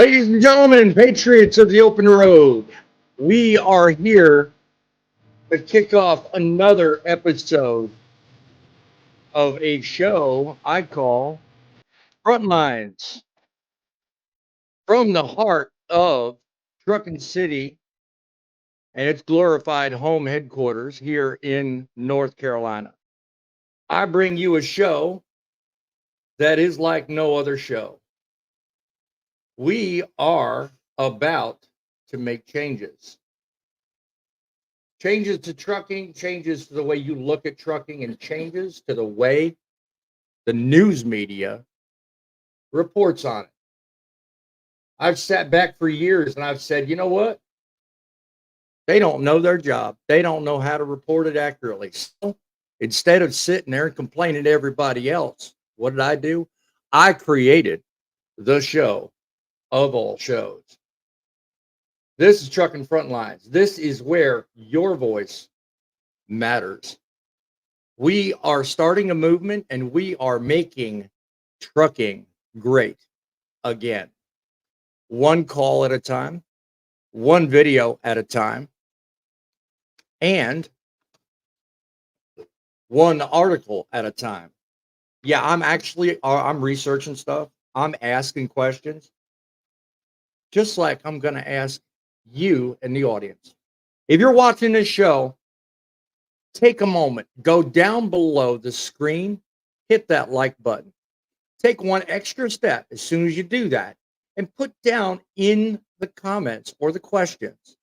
Ladies and gentlemen, patriots of the open road, we are here to kick off another episode of a show I call Frontlines from the heart of Truckin City and its glorified home headquarters here in North Carolina. I bring you a show that is like no other show. We are about to make changes. Changes to trucking, changes to the way you look at trucking, and changes to the way the news media reports on it. I've sat back for years and I've said, you know what? They don't know their job. They don't know how to report it accurately. So instead of sitting there and complaining to everybody else, what did I do? I created the show of all shows. This is Truckin Frontlines. This is where your voice matters. We are starting a movement and we are making trucking great again. One call at a time, one video at a time, and one article at a time. Yeah, I'm researching stuff. I'm asking questions, just like I'm going to ask you in the audience. If you're watching this show, take a moment, go down below the screen, hit that like button. Take one extra step as soon as you do that and put down in the comments or the questions,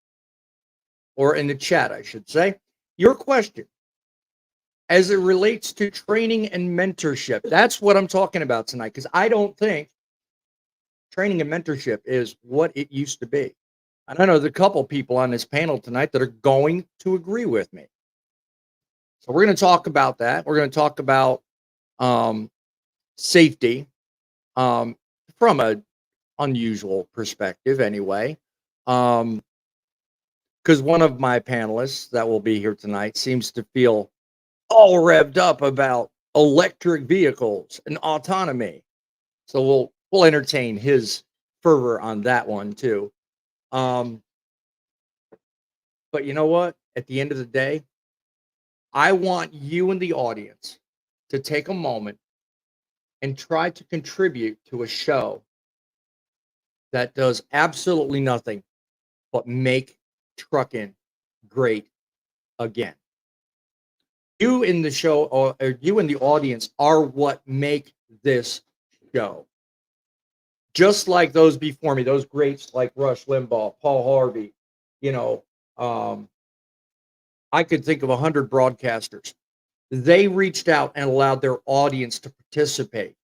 or in the chat, I should say, your question as it relates to training and mentorship. That's what I'm talking about tonight, because I don't think training and mentorship is what it used to be. And I know there's a couple people on this panel tonight that are going to agree with me. So we're going to talk about that. We're going to talk about safety from a unusual perspective anyway. Because one of my panelists that will be here tonight seems to feel all revved up about electric vehicles and autonomy. So we'll entertain his fervor on that one too. But you know what? At the end of the day, I want you in the audience to take a moment and try to contribute to a show that does absolutely nothing but make trucking great again. You in the show, or you in the audience, are what make this show. Just like those before me, those greats like Rush Limbaugh, Paul Harvey, I could think of 100 broadcasters. They reached out and allowed their audience to participate.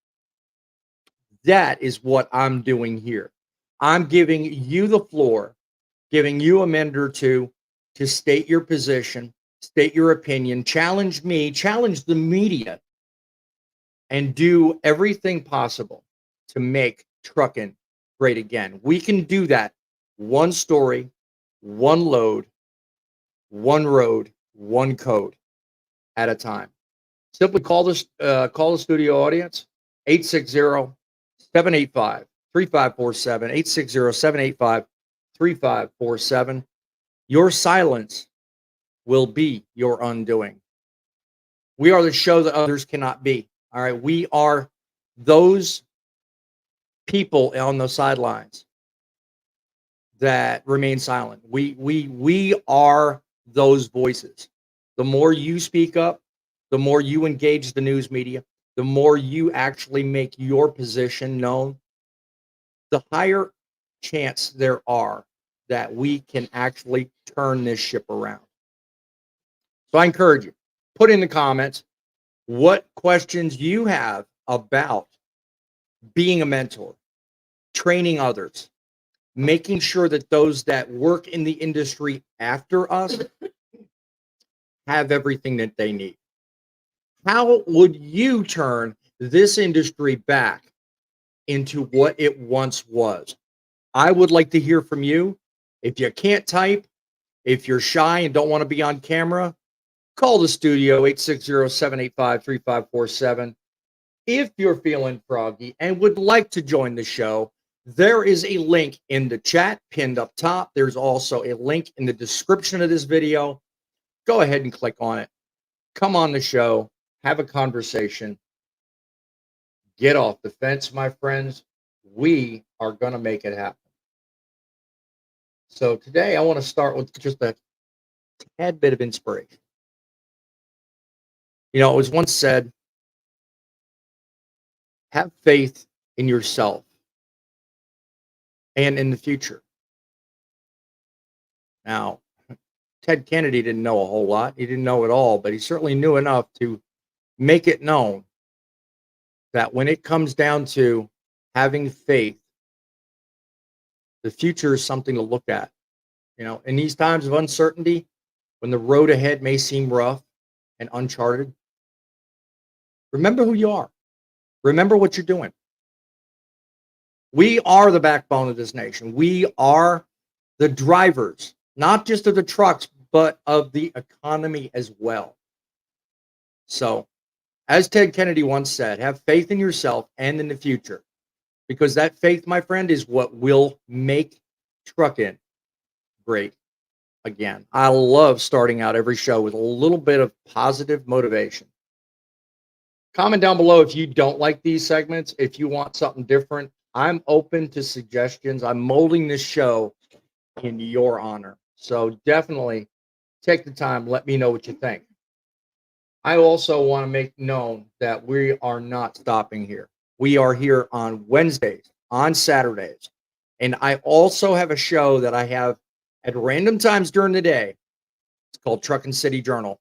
That is what I'm doing here. I'm giving you the floor, giving you a minute or two to state your position, state your opinion, challenge me, challenge the media, and do everything possible to make trucking great again. We can do that one story, one load, one road, one code at a time. Simply call the studio audience, 860-785-3547, 860-785-3547. Your silence will be your undoing. We are the show that others cannot be. All right. We are those people on the sidelines that remain silent. We are those voices. The more you speak up, the more you engage the news media, the more you actually make your position known, the higher chance there are that we can actually turn this ship around. So I encourage you, put in the comments what questions you have about being a mentor, training others, making sure that those that work in the industry after us have everything that they need. How would you turn this industry back into what it once was? I would like to hear from you. If you can't type, if you're shy and don't want to be on camera, call the studio, 860-785-3547. If you're feeling froggy and would like to join the show, There is a link in the chat pinned up top. There's also a link in the description of this video. Go ahead and click on it. Come on the show, have a conversation. Get off the fence, my friends. We are going to make it happen. So today I want to start with just a tad bit of inspiration. You know, it was once said, have faith in yourself and in the future. Now, Ted Kennedy didn't know a whole lot. He didn't know it all, but he certainly knew enough to make it known that when it comes down to having faith, the future is something to look at. You know, in these times of uncertainty, when the road ahead may seem rough and uncharted, remember who you are. Remember what you're doing. We are the backbone of this nation. We are the drivers, not just of the trucks, but of the economy as well. So, as Ted Kennedy once said, have faith in yourself and in the future, because that faith, my friend, is what will make Truckin great again. I love starting out every show with a little bit of positive motivation. Comment down below if you don't like these segments, if you want something different. I'm open to suggestions. I'm molding this show in your honor. So definitely take the time. Let me know what you think. I also want to make known that we are not stopping here. We are here on Wednesdays, on Saturdays. And I also have a show that I have at random times during the day. It's called Truckin City Journal.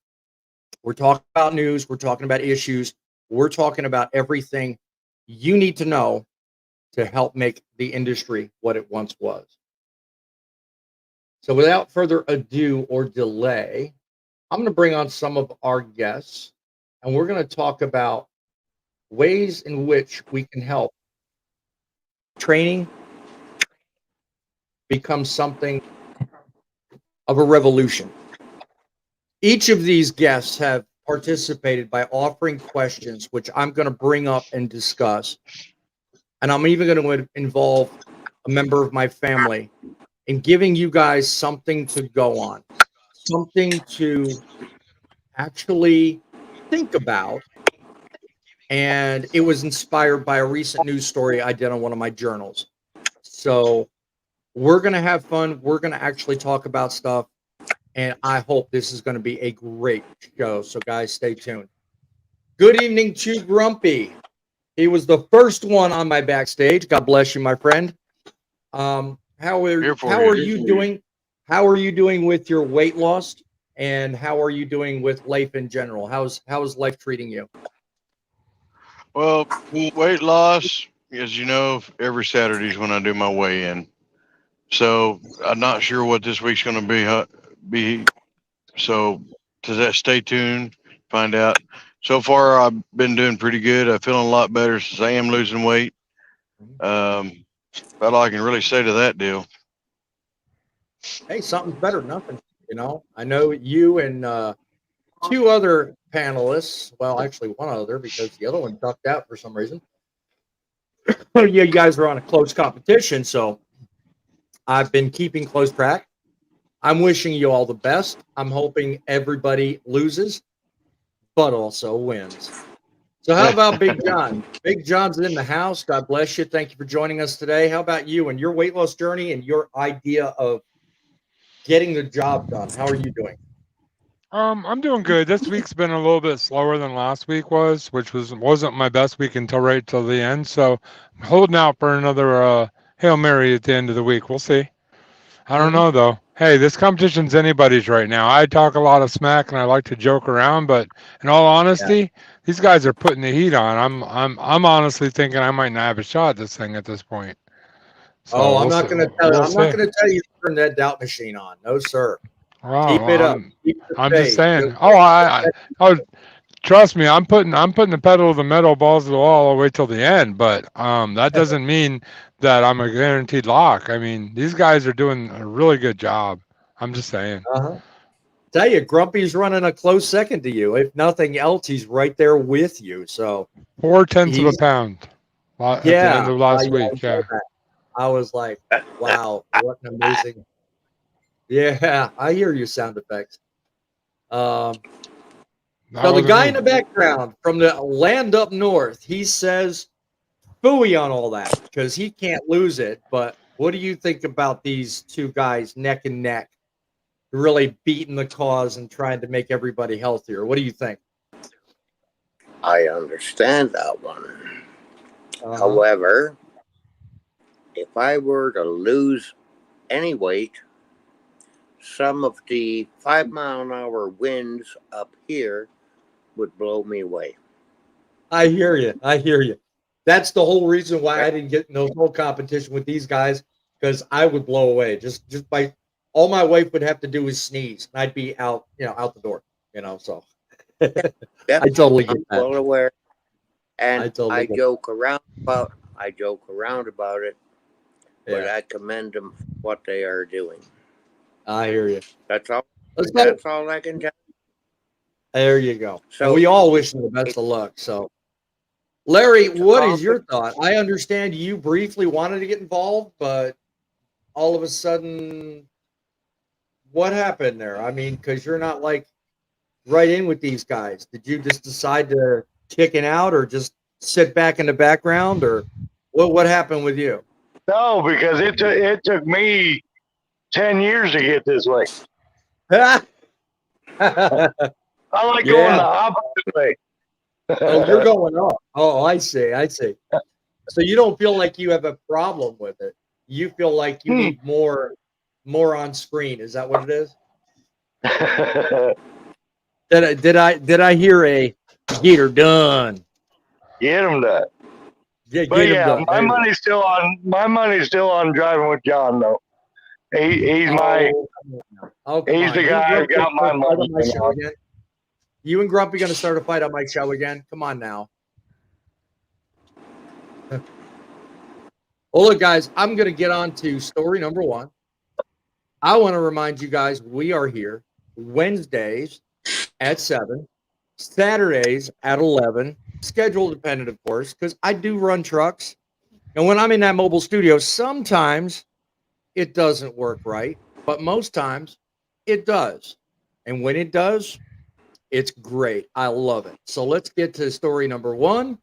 We're talking about news. We're talking about issues. We're talking about everything you need to know to help make the industry what it once was. So without further ado or delay, I'm going to bring on some of our guests, and we're going to talk about ways in which we can help training become something of a revolution. Each of these guests have participated by offering questions, which I'm going to bring up and discuss. And I'm even going to involve a member of my family in giving you guys something to go on, something to actually think about. And it was inspired by a recent news story I did on one of my journals. So we're going to have fun. We're going to actually talk about stuff. And I hope this is going to be a great show. So guys, stay tuned. Good evening to Grumpy. He was the first one on my backstage. God bless you, my friend. How are you doing? How are you doing with your weight loss? And how are you doing with life in general? How's life treating you? Well, weight loss, as you know, every Saturday is when I do my weigh-in. So I'm not sure what this week's going to be. So to that, stay tuned, find out. So far, I've been doing pretty good. I'm feeling a lot better since I am losing weight. That's all I can really say to that deal. Hey, something's better than nothing. You know, I know you and two other panelists. Well, actually, one other because the other one ducked out for some reason. Yeah, you guys are on a close competition, so I've been keeping close track. I'm wishing you all the best. I'm hoping everybody loses, but also wins. So how about Big John? Big John's in the house. God bless you. Thank you for joining us today. How about you and your weight loss journey and your idea of getting the job done? How are you doing? I'm doing good. This week's been a little bit slower than last week was, which wasn't my best week until right till the end. So I'm holding out for another Hail Mary at the end of the week. We'll see. I don't know though. Hey, this competition's anybody's right now. I talk a lot of smack and I like to joke around, but in all honesty, these guys are putting the heat on. I'm honestly thinking I might not have a shot at this thing at this point. So I'm not going to tell you. We'll I'm not see. going to tell you to turn that doubt machine on. No, sir. Wow, Keep it up. Keep the I'm just faith. saying. Oh, trust me, I'm putting the pedal to the metal, balls to the wall, all the way till the end. But that doesn't mean that I'm a guaranteed lock. I mean, these guys are doing a really good job. I'm just saying. Tell you, Grumpy's running a close second to you. If nothing else, he's right there with you. So 0.4 of a pound at the end of last week. Yeah. I was like, wow, what an amazing. Yeah, I hear you sound effects. That So the wasn't guy in me. the background from the land up north, he says phooey on all that because he can't lose it. But what do you think about these two guys neck and neck, really beating the cause and trying to make everybody healthier? What do you think? I understand that one. Uh-huh. However, if I were to lose any weight, some of the 5-mile-an-hour winds up here would blow me away. I hear you. I hear you. That's the whole reason why I didn't get in no whole competition with these guys because I would blow away. Just by all my wife would have to do is sneeze, and I'd be out, out the door. So Yep, I totally get I'm that. well aware, I and totally I get joke around about it, that. but Yeah, I commend them for what they are doing. I hear you. That's all. Let's go. That's all I can tell. There you go. And So we all wish them the best it, of luck. So, Larry, it's a what is your competition. thought? I understand you briefly wanted to get involved, but all of a sudden, what happened there? I mean, because you're not like right in with these guys. Did you just decide to chicken out or just sit back in the background or what happened with you? No, because it took me 10 years to get this way. Yeah. I like going the opposite way. Oh, you're going up. Oh, I see. I see. So you don't feel like you have a problem with it. You feel like you need more on screen. Is that what it is? Did I hear a get her done? Get them done. Yeah, But get him yeah, done. my There you go. money's still on driving with John though. He's Oh, come he's on. the You and guy who Grumpy gonna got start my a fight on money. my show again? You and Grumpy gonna start a fight on my show again? Come on now. Well, look, guys, I'm gonna get on to story number one. I want to remind you guys we are here Wednesdays at 7, Saturdays at 11, schedule dependent, of course, because I do run trucks. And when I'm in that mobile studio, sometimes it doesn't work right, but most times it does. And when it does, it's great. I love it. So let's get to story number one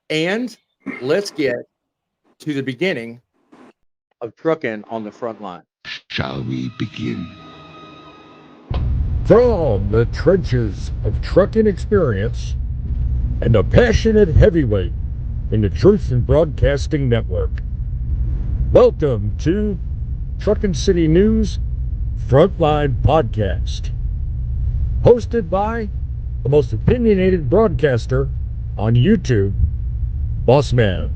and let's get to the beginning of Truckin on the front line. Shall we begin? From the trenches of trucking experience and a passionate heavyweight in the Truckin Broadcasting Network. Welcome to Truckin City News Frontline Podcast. Hosted by the most opinionated broadcaster on YouTube, Boss Man.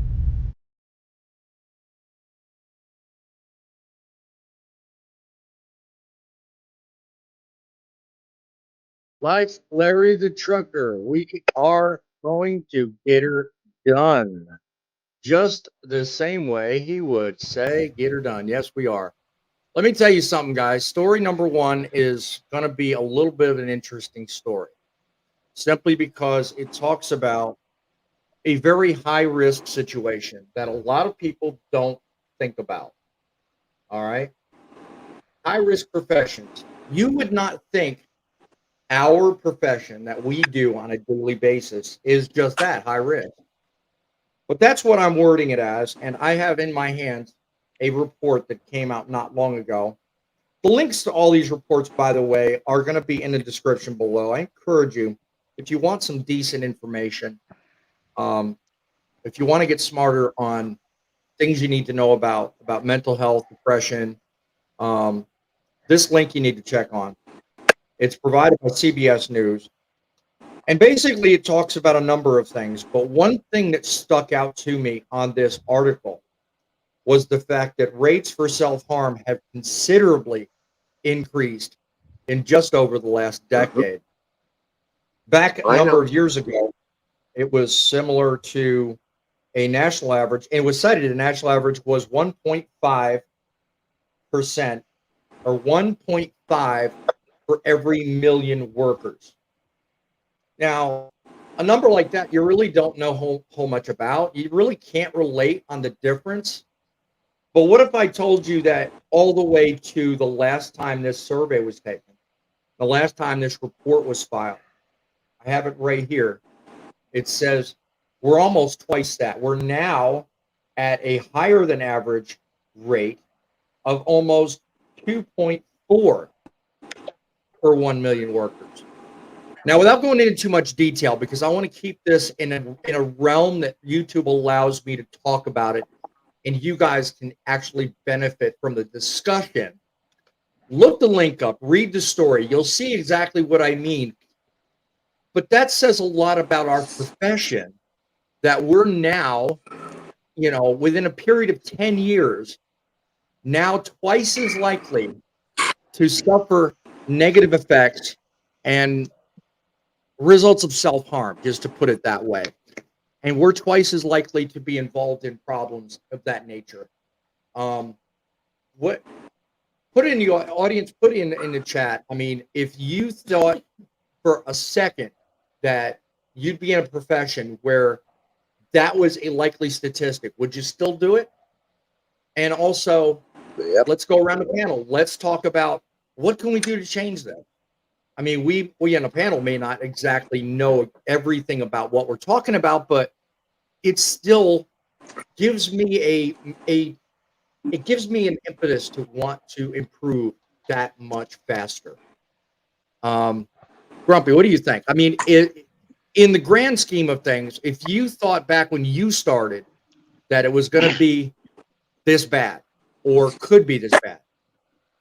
Like Larry the Trucker, we are going to get her done. Just the same way he would say, get her done. Yes, we are. Let me tell you something, guys. Story number one is going to be a little bit of an interesting story, simply because it talks about a very high risk situation that a lot of people don't think about. All right. High risk professions. You would not think our profession that we do on a daily basis is just that high risk. But that's what I'm wording it as. And I have in my hands a report that came out not long ago. The links to all these reports, by the way, are going to be in the description below. I encourage you, if you want some decent information, if you want to get smarter on things you need to know about mental health, depression, this link you need to check on. It's provided by CBS News. And basically, it talks about a number of things. But one thing that stuck out to me on this article was the fact that rates for self-harm have considerably increased in just over the last decade. Back a I number know. of years ago, it was similar to a national average. And it was cited a national average was 1.5% or 1.5 for every million workers. Now, a number like that, you really don't know whole much about. You really can't relate on the difference. But what if I told you that all the way to the last time this survey was taken, the last time this report was filed, I have it right here. It says we're almost twice that. We're now at a higher than average rate of almost 2.4 per 1 million workers. Now, without going into too much detail, because I want to keep this in a realm that YouTube allows me to talk about it, and you guys can actually benefit from the discussion. Look the link up, read the story. You'll see exactly what I mean. But that says a lot about our profession, that we're now, within a period of 10 years, now twice as likely to suffer negative effects and results of self-harm, just to put it that way. And we're twice as likely to be involved in problems of that nature. What Put it in the audience, put it in the chat. I mean, if you thought for a second that you'd be in a profession where that was a likely statistic, would you still do it? And also, Yep. let's go around the panel. Let's talk about what can we do to change that. I mean, we in a panel may not exactly know everything about what we're talking about, but it still gives me it gives me an impetus to want to improve that much faster. Grumpy, what do you think? I mean, in the grand scheme of things, if you thought back when you started that it was going to be this bad or could be this bad,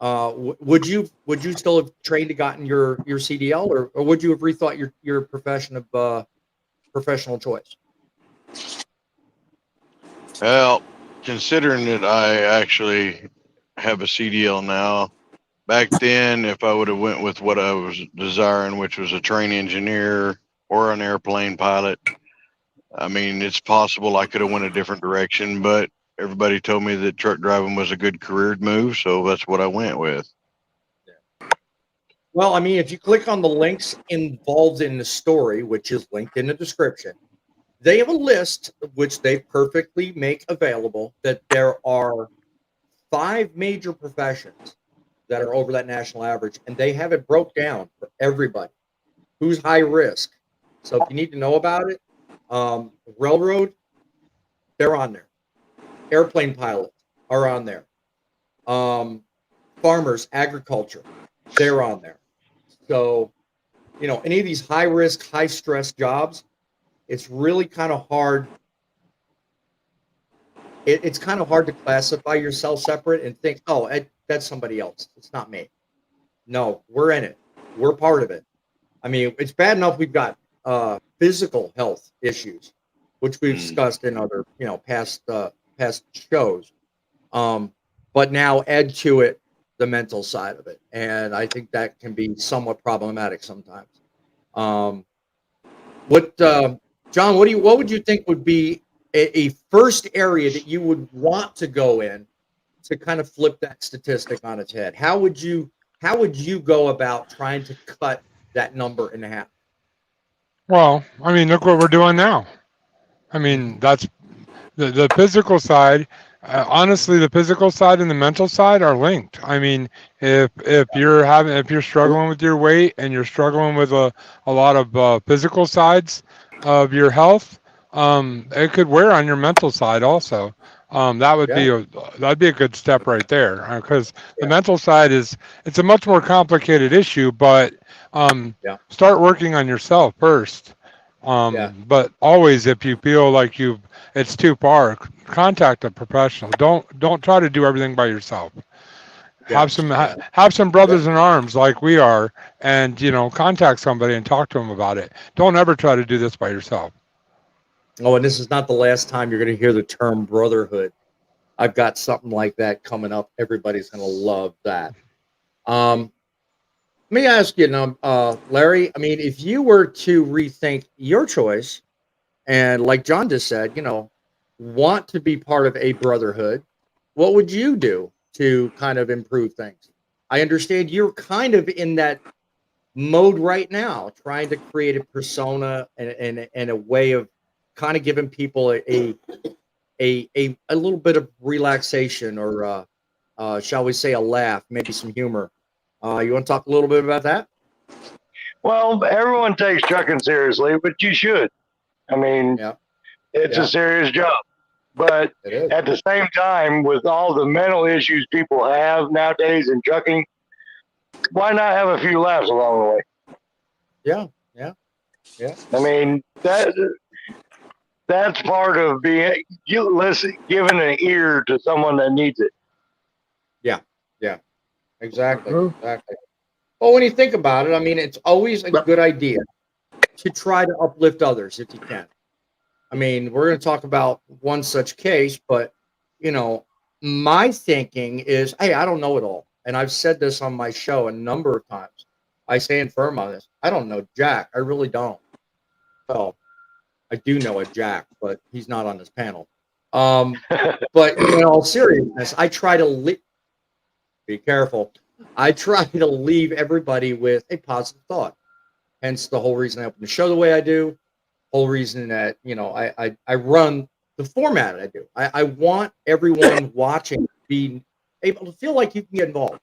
would you still have trained and gotten your CDL, or would you have rethought your profession of professional choice? Well, considering that I actually have a CDL now, back then, if I would have went with what I was desiring, which was a train engineer or an airplane pilot, I mean, it's possible I could have went a different direction, but everybody told me that truck driving was a good career move, so that's what I went with. Well, I mean, if you click on the links involved in the story, which is linked in the description, they have a list which they perfectly make available that there are 5 major professions that are over that national average, and they have it broke down for everybody who's high risk. So if you need to know about it, railroad, they're on there. Airplane pilots are on there. Farmers, agriculture, they're on there. So, any of these high risk, high stress jobs, it's really kind of hard. It's kind of hard to classify yourself separate and think, oh, that's somebody else. It's not me. No, we're in it. We're part of it. I mean, it's bad enough we've got physical health issues, which we've discussed in other, past shows. But now add to it the mental side of it, and I think that can be somewhat problematic sometimes. John, what would you think would be a first area that you would want to go in to kind of flip that statistic on its head? How would you go about trying to cut that number in half? Well, I mean, look what we're doing now. I mean, that's the physical side. Honestly, the physical side and the mental side are linked. I mean, if you're struggling with your weight and you're struggling with a lot of physical sides of your health, it could wear on your mental side also. That'd be a good step right there, because the mental side it's a much more complicated issue, but start working on yourself first. But always, if you feel like it's too far, contact a professional. Don't try to do everything by yourself. Have some brothers in arms like we are, and contact somebody and talk to them about it. Don't ever try to do this by yourself. Oh, and this is not the last time you're going to hear the term brotherhood. I've got something like that coming up. Everybody's going to love that. Let me ask you now, Larry. I mean, if you were to rethink your choice, and like John just said, want to be part of a brotherhood, what would you do to kind of improve things? I understand you're kind of in that mode right now, trying to create a persona and a way of kind of giving people a little bit of relaxation, or shall we say a laugh, maybe some humor. You want to talk a little bit about that? Well, everyone takes trucking seriously, but you should. I mean, Yeah, it's yeah, a serious job. But it is. at the same time, with all the mental issues people have nowadays in trucking, why not have a few laughs along the way? Yeah, yeah, yeah. I mean, that's part of being giving an ear to someone that needs it. Yeah, yeah, exactly, Mhm. exactly. Well, when you think about it, I mean, it's always a good idea to try to uplift others if you can. I mean, we're going to talk about one such case, but you know, my thinking is, hey, I don't know it all, and I've said this on my show a number of times. I stand firm on this. I don't know Jack. I really don't. Well, I do know a Jack, but he's not on this panel. But in all seriousness, I try to be careful. I try to leave everybody with a positive thought. Hence the whole reason I open the show the way I do. Whole reason that I run the format I do. I want everyone watching to be able to feel like you can get involved.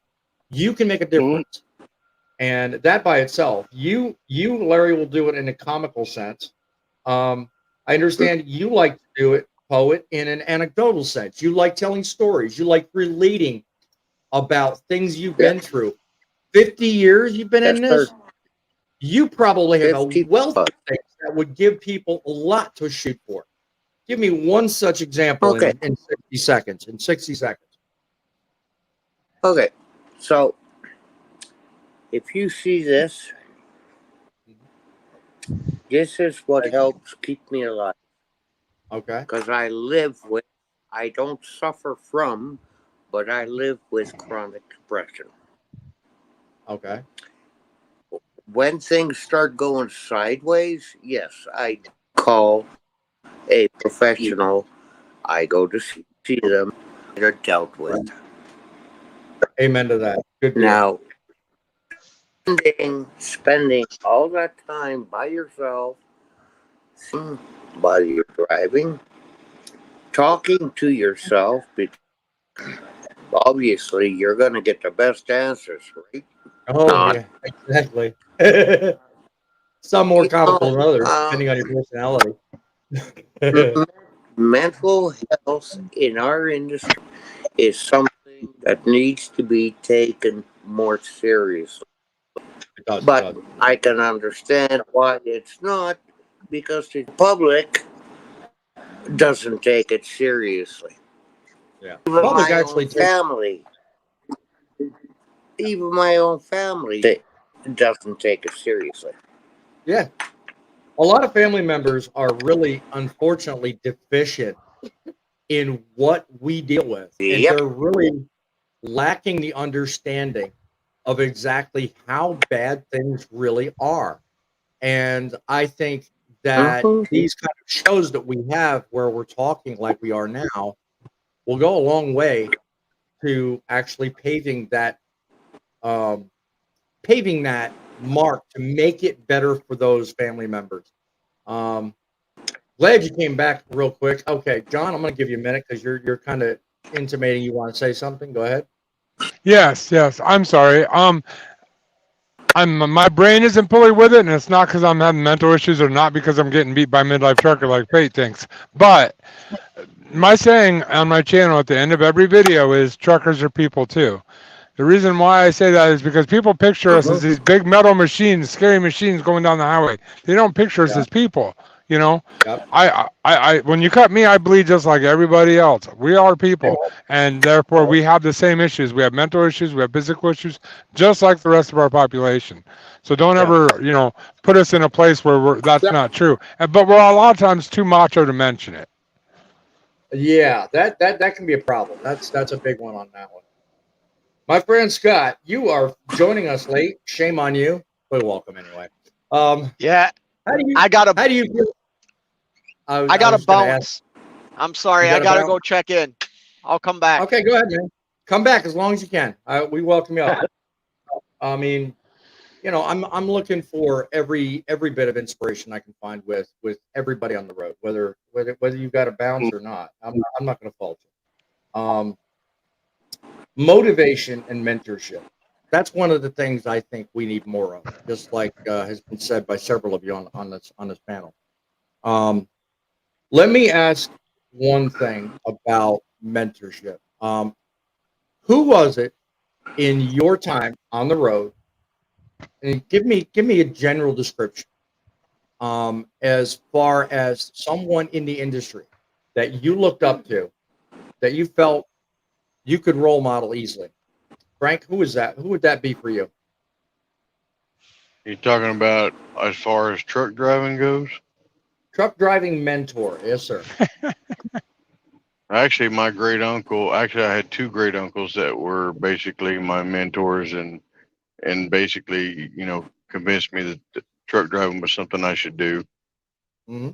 You can make a difference, and that by itself, you Larry will do it in a comical sense. I understand you like to do it, poet, in an anecdotal sense. You like telling stories. You like relating about things you've Yeah. been through. 50 years you've been Yes, in sir. this. You probably have a 50 wealth of bucks. things that would give people a lot to shoot for. Give me one such example Okay. in 60 seconds. In 60 seconds. Okay. So if you see this, this is what helps keep me alive. Okay. Because I don't suffer from, but I live with chronic depression. Okay. When things start going sideways, yes, I call a professional. I go to see them. They're dealt with. Amen to that. Good deal. Now, spending all that time by yourself, while you're driving, talking to yourself, obviously you're going to get the best answers, right? Oh Not. yeah, exactly. Some more You comical know, than others, depending on your personality. mental health in our industry is something that needs to be taken more seriously. It does, it But does. I can understand why it's not, because the public doesn't take it seriously. Yeah. Even Public my own actually takes. family, my own family doesn't take it seriously. Yeah. A lot of family members are really, unfortunately, deficient in what we deal with, and Yep. they're really lacking the understanding of exactly how bad things really are. And I think that Hmm. these kind of shows that we have where we're talking like we are now will go a long way to actually um, paving that mark to make it better for those family members. Um, Glad you came back real quick. Okay, John, I'm going to give you a minute because you're kind of intimating you want to say something. Go ahead. Yes, yes. I'm sorry. My brain isn't fully with it, and it's not because I'm having mental issues or not because I'm getting beat by midlife trucker like Fate thinks. But my saying on my channel at the end of every video is truckers are people too. The reason why I say that is because people picture us Hmm. as these big metal machines, scary machines going down the highway. They don't picture us Yeah. as people. You know, Yep. when you cut me, I bleed just like everybody else. We are people, and therefore we have the same issues. We have mental issues, we have physical issues, just like the rest of our population. So don't Yeah. ever, put us in a place where that's Yep. not true. But we're a lot of times too macho to mention it. Yeah. That can be a problem. That's a big one on that one. My friend Scott, you are joining us late. Shame on you. But welcome anyway. Yeah, How do you I got how do you feel? I I got to was going to ask. bounce. I'm You sorry, I got to got to bounce. go check in. I'll come back. Okay, go ahead, man. Come back as long as you can. We welcome you up. I mean, I'm looking for every bit of inspiration I can find with everybody on the road, whether you got a bounce or not. I'm not going to fault you. Motivation and mentorship. That's one of the things I think we need more of, just like has been said by several of you on this panel. Let me ask one thing about mentorship. Who was it in your time on the road? And give me a general description. As far as someone in the industry that you looked up to, that you felt you could role model easily. Frank, who is that? Who would that be for you? You talking about as far as truck driving goes? Truck driving mentor, yes, sir. Actually, my great uncle. Actually, I had two great uncles that were basically my mentors, and basically, convinced me that truck driving was something I should do. Mm-hmm.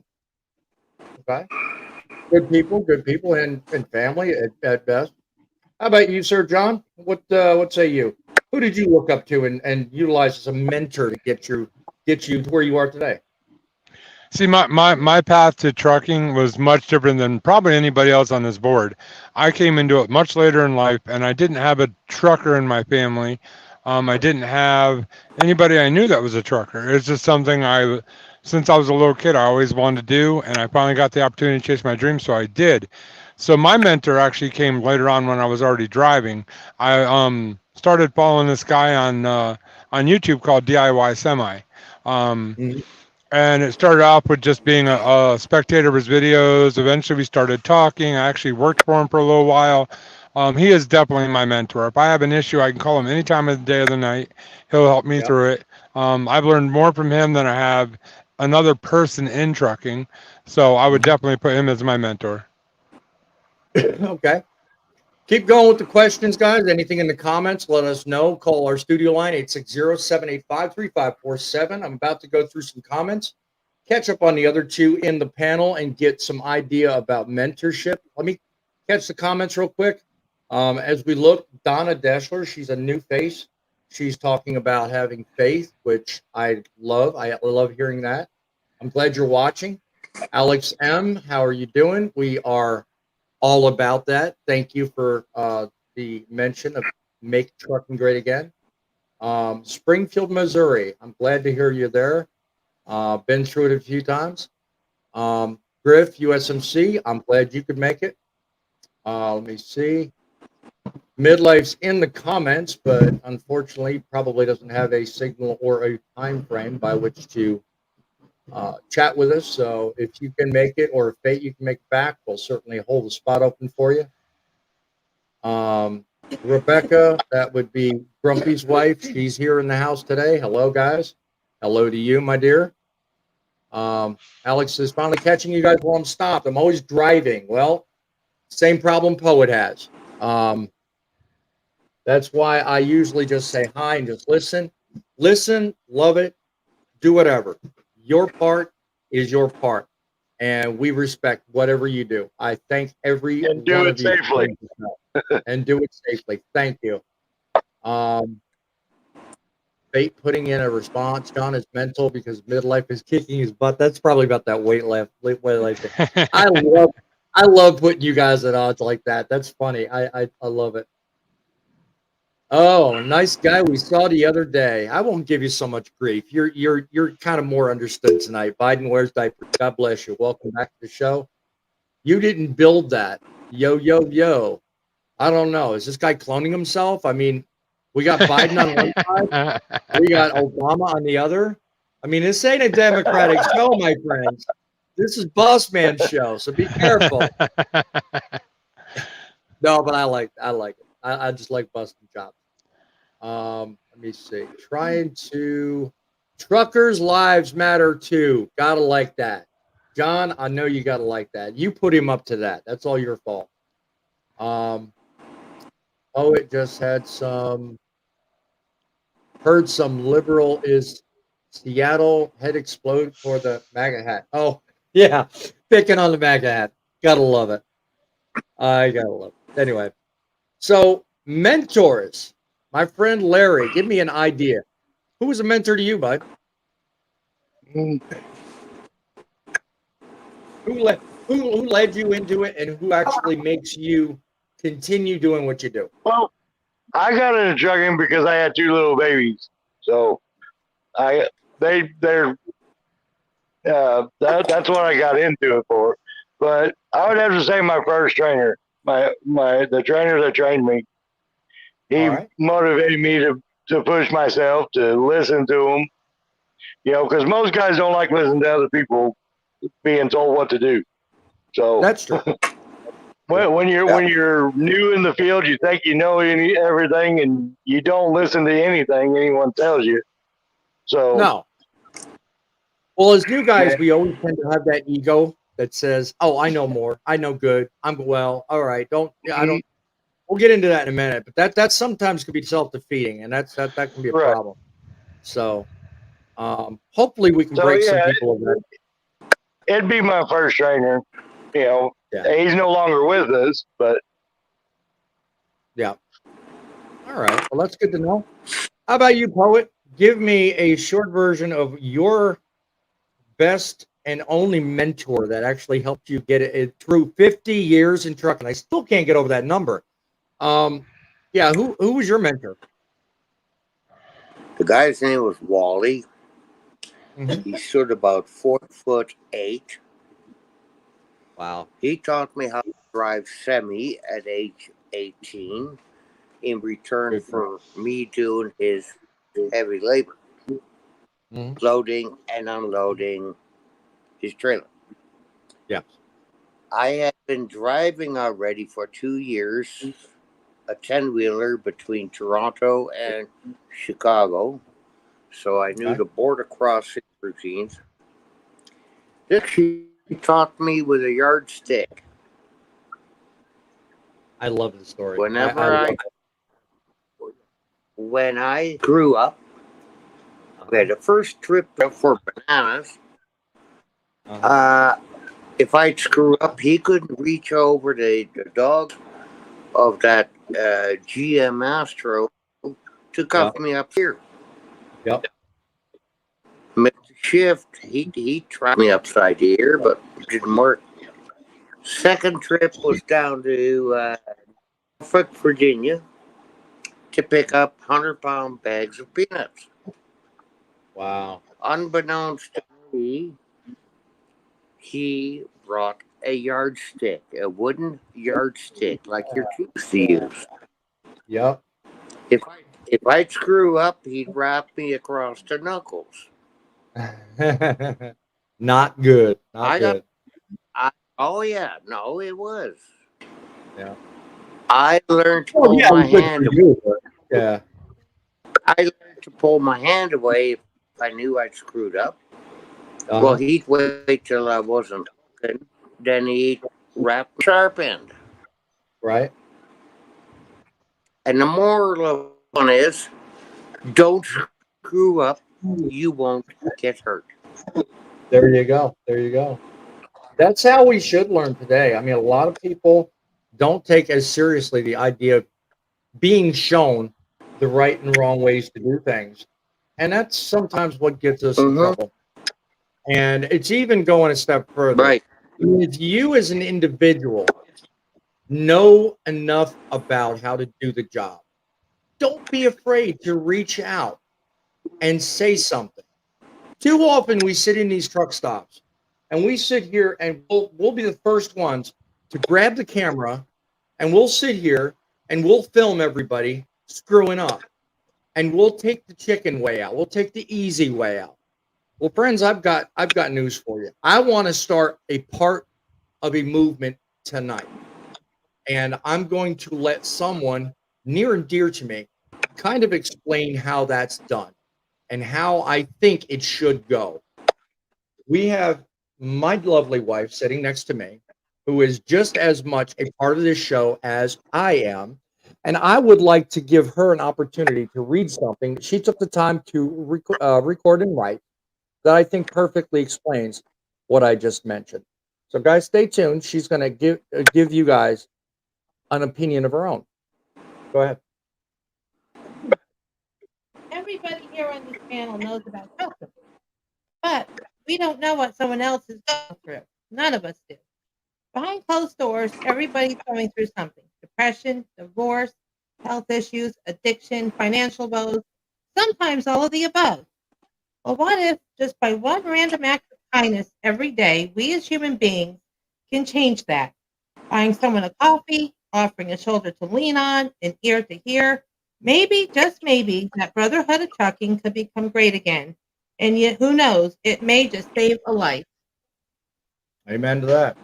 Okay. Good people, and family at best. How about you, Sir John? What say you? Who did you look up to and utilize as a mentor to get you to where you are today? See, my path to trucking was much different than probably anybody else on this board. I came into it much later in life, and I didn't have a trucker in my family. I didn't have anybody I knew that was a trucker. It's just something since I was a little kid, I always wanted to do, and I finally got the opportunity to chase my dreams, so I did. So my mentor actually came later on when I was already driving. I started following this guy on YouTube called DIY Semi. And it started off with just being a spectator of his videos. Eventually, we started talking. I actually worked for him for a little while. He is definitely my mentor. If I have an issue, I can call him any time of the day or the night. He'll help me through it. I've learned more from him than I have another person in trucking. So I would definitely put him as my mentor. Okay. Keep going with the questions, guys. Anything in the comments, let us know. Call our studio line, 860-785-3547. I'm about to go through some comments, catch up on the other two in the panel, and get some idea about mentorship. Let me catch the comments real quick. As we look, Donna Deschler, she's a new face. She's talking about having faith, which I love. I love hearing that. I'm glad you're watching. Alex M., how are you doing? We are all about that. Thank you for the mention of Make Truckin Great Again. Springfield, Missouri. I'm glad to hear you there. Been through it a few times. Griff, USMC. I'm glad you could make it. Let me see. Midlife's in the comments, but unfortunately probably doesn't have a signal or a time frame by which to chat with us. So if you can make it, or if fate you can make it back, we'll certainly hold the spot open for you. Rebecca, that would be Grumpy's wife. She's here in the house today. Hello, guys. Hello to you, my dear. Alex is finally catching you guys while I'm stopped. I'm always driving. Well, same problem Poet has. That's why I usually just say hi and just listen. Listen, love it, do whatever. Your part is your part, and we respect whatever you do. I thank every and do one it of you safely. and do it safely. Thank you. Fate putting in a response. John is mental because midlife is kicking his butt. That's probably about that weight life thing. I love putting you guys at odds like that. That's funny. I love it. Oh, nice guy we saw the other day. I won't give you so much grief. You're kind of more understood tonight. Biden wears diapers. God bless you. Welcome back to the show. You didn't build that. Yo. I don't know. Is this guy cloning himself? I mean, we got Biden on one side, we got Obama on the other. I mean, this ain't a Democratic show, my friends. This is Boss Man's show, so be careful. No, but I like it. I just like busting chops. Let me see. Truckers' lives matter too. Gotta like that. John, I know you gotta like that. You put him up to that. That's all your fault. It just had heard some liberal is Seattle head explode for the MAGA hat. Oh, yeah. Picking on the MAGA hat. Gotta love it. I gotta love it. Anyway, so mentors. My friend Larry, give me an idea. Who was a mentor to you, bud? Mm. Who led you into it, and who actually makes you continue doing what you do? Well, I got into trucking because I had 2 little babies. So they're that's what I got into it for. But I would have to say my first trainer, the trainer that trained me, he All right. motivated me to push myself, to listen to him. You know, because most guys don't like listening to other people being told what to do. So That's true. when you're new in the field, you think you know everything, and you don't listen to anything anyone tells you. So No. Well, as new guys, we always tend to have that ego that says, "Oh, I know more. I know good. I'm well. All right. Don't. I don't." We'll get into that in a minute, but that sometimes can be self-defeating, and that can be a right. problem. So, hopefully, we can So break some yeah, people of that. it'd be my first trainer. You know, Yeah. he's no longer with us, but Yeah. All right. Well, that's good to know. How about you, Poet? Give me a short version of your best and only mentor that actually helped you get it through 50 years in trucking. I still can't get over that number. Yeah, who was your mentor? The guy's name was Wally. Mhm. He stood about 4'8". Wow. He taught me how to drive semi at age 18 in return Good. for me doing his heavy labor, Mhm. loading and unloading his trailer. Yeah. I had been driving already for 2 years, a 10-wheeler between Toronto and Chicago, so I knew Okay. the border crossing routines. This he taught me with a yardstick. I love the story. Whenever when I grew up, we had the first trip for bananas. If I'd screw up, he couldn't reach over the dog of that GM Astro to cuff me up here. Yep. Mid shift, he tried me upside the ear, but it didn't work. Second trip was down to Norfolk, Virginia, to pick up 100-pound bags of peanuts. Wow. Unbeknownst to me, he brought a yardstick, a wooden yardstick like you're used to use. Yep. If I'd screw up, he'd wrap me across the knuckles. Not good. Not good. Oh yeah, no, it was. Yeah. I learned to Oh pull yeah, my good for hand away. you. Yeah. I learned to pull my hand away if I knew I'd screwed up. Uh-huh. Well, he'd wait till I wasn't looking, then he'd wrap the sharp end. Right. And the moral of the one is, don't screw up, you won't get hurt. There you go. There you go. That's how we should learn today. I mean, a lot of people don't take as seriously the idea of being shown the right and wrong ways to do things. And that's sometimes what gets us in trouble. And it's even going a step further. Right. If you as an individual know enough about how to do the job, don't be afraid to reach out and say something. Too often we sit in these truck stops and we sit here and we'll be the first ones to grab the camera and we'll sit here and we'll film everybody screwing up. And we'll take the chicken way out. We'll take the easy way out. Well, friends, I've got news for you. I want to start a part of a movement tonight. And I'm going to let someone near and dear to me kind of explain how that's done and how I think it should go. We have my lovely wife sitting next to me, who is just as much a part of this show as I am. And I would like to give her an opportunity to read something that she took the time to record and write that I think perfectly explains what I just mentioned. So, guys, stay tuned. She's going to give you guys an opinion of her own. Go ahead. Everybody here on this panel knows about trucking, but we don't know what someone else is going through. None of us do. Behind closed doors, everybody's going through something: depression, divorce, health issues, addiction, financial woes, sometimes all of the above. Well, what if just by one random act of kindness every day, we as human beings can change that? Buying someone a coffee, offering a shoulder to lean on, an ear to hear. Maybe, just maybe, that brotherhood of trucking could become great again. And yet, who knows, it may just save a life. Amen to that.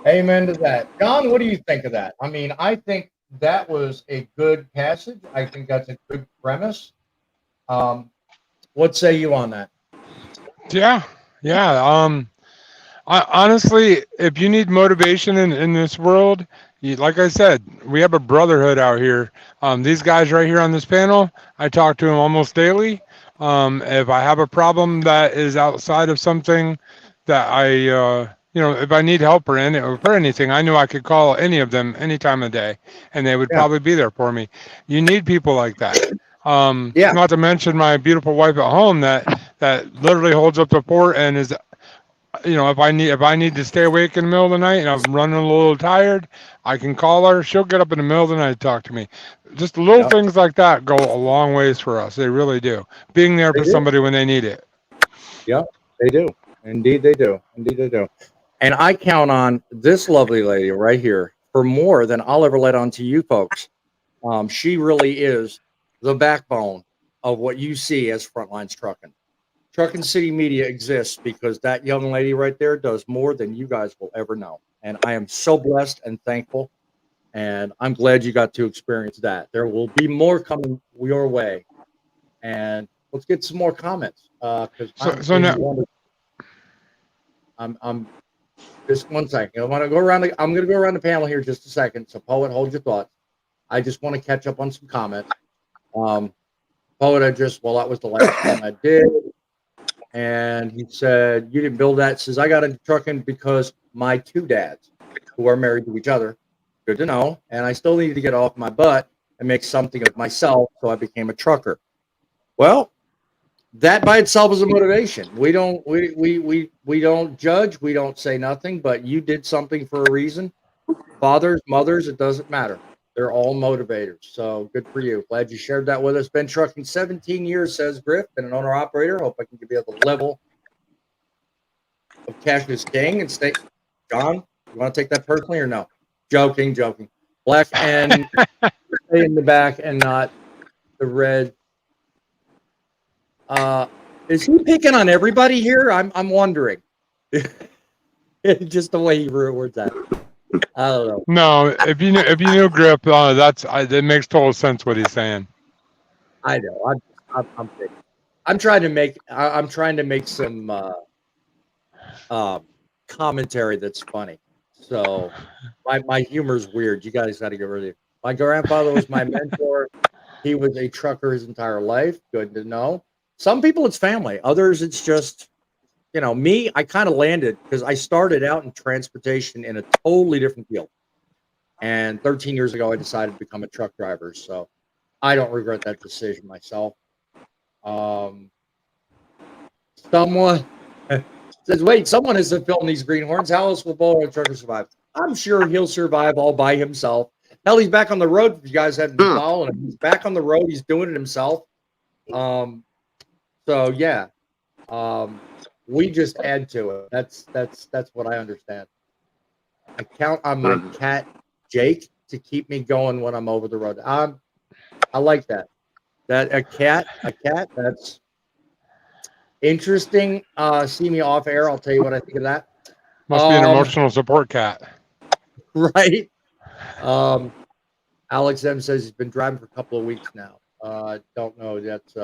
Amen to that. John, what do you think of that? I mean, I think that was a good passage. I think that's a good premise. What say you on that? Yeah. Honestly, if you need motivation in this world, like I said, we have a brotherhood out here. These guys right here on this panel, I talk to them almost daily. If I have a problem that is outside of something that if I need help or anything, I knew I could call any of them any time of day, and they would probably be there for me. You need people like that. Not to mention my beautiful wife at home that literally holds up the fort and is, if I need to stay awake in the middle of the night and I'm running a little tired, I can call her. She'll get up in the middle of the night to talk to me. Just little things like that go a long ways for us. They really do. Being there for somebody when they need it. Yeah, they do. Indeed, they do. Indeed, they do. And I count on this lovely lady right here for more than I'll ever let on to you folks. She really is the backbone of what you see as Frontlines Truckin. Truckin City Media exists because that young lady right there does more than you guys will ever know. And I am so blessed and thankful. And I'm glad you got to experience that. There will be more coming your way. And let's get some more comments. Because I'm just one second. I'm gonna go around the panel here just a second. So Poet, hold your thoughts. I just want to catch up on some comments. Poet, that was the last one I did. And he said, you didn't build that. Says, I got into trucking because my two dads, who are married to each other, good to know. And I still needed to get off my butt and make something of myself. So I became a trucker. Well, that by itself is a motivation. We don't judge. We don't say nothing, but you did something for a reason. Fathers, mothers, it doesn't matter. They're all motivators. So good for you. Glad you shared that with us. Been trucking 17 years, says Griff. Been an owner operator. Hope I can be at the level of cash is king and stay. John, you want to take that personally or no? Joking. Black and in the back and not the red. Is he picking on everybody here? I'm wondering. Just the way he words that. I don't know. No, if you knew Grip, it makes total sense what he's saying. I know. I'm trying to make some commentary that's funny. So my humor's weird. You guys got to get rid of it. My grandfather was my mentor. He was a trucker his entire life. Good to know. Some people it's family. Others it's just, me. I kind of landed because I started out in transportation in a totally different field. And 13 years ago, I decided to become a truck driver. So I don't regret that decision myself. Someone says, wait, someone is filming these greenhorns. How else will Bowl Trucker survive? I'm sure he'll survive all by himself. Hell, he's back on the road. If you guys haven't been following him, he's back on the road. He's doing it himself. So yeah, we just add to it. That's what I understand. I count on my cat Jake to keep me going when I'm over the road. I like that. That a cat. That's interesting. See me off air. I'll tell you what I think of that. Must be an emotional support cat. Right. Alex M says he's been driving for a couple of weeks now. Don't know. That's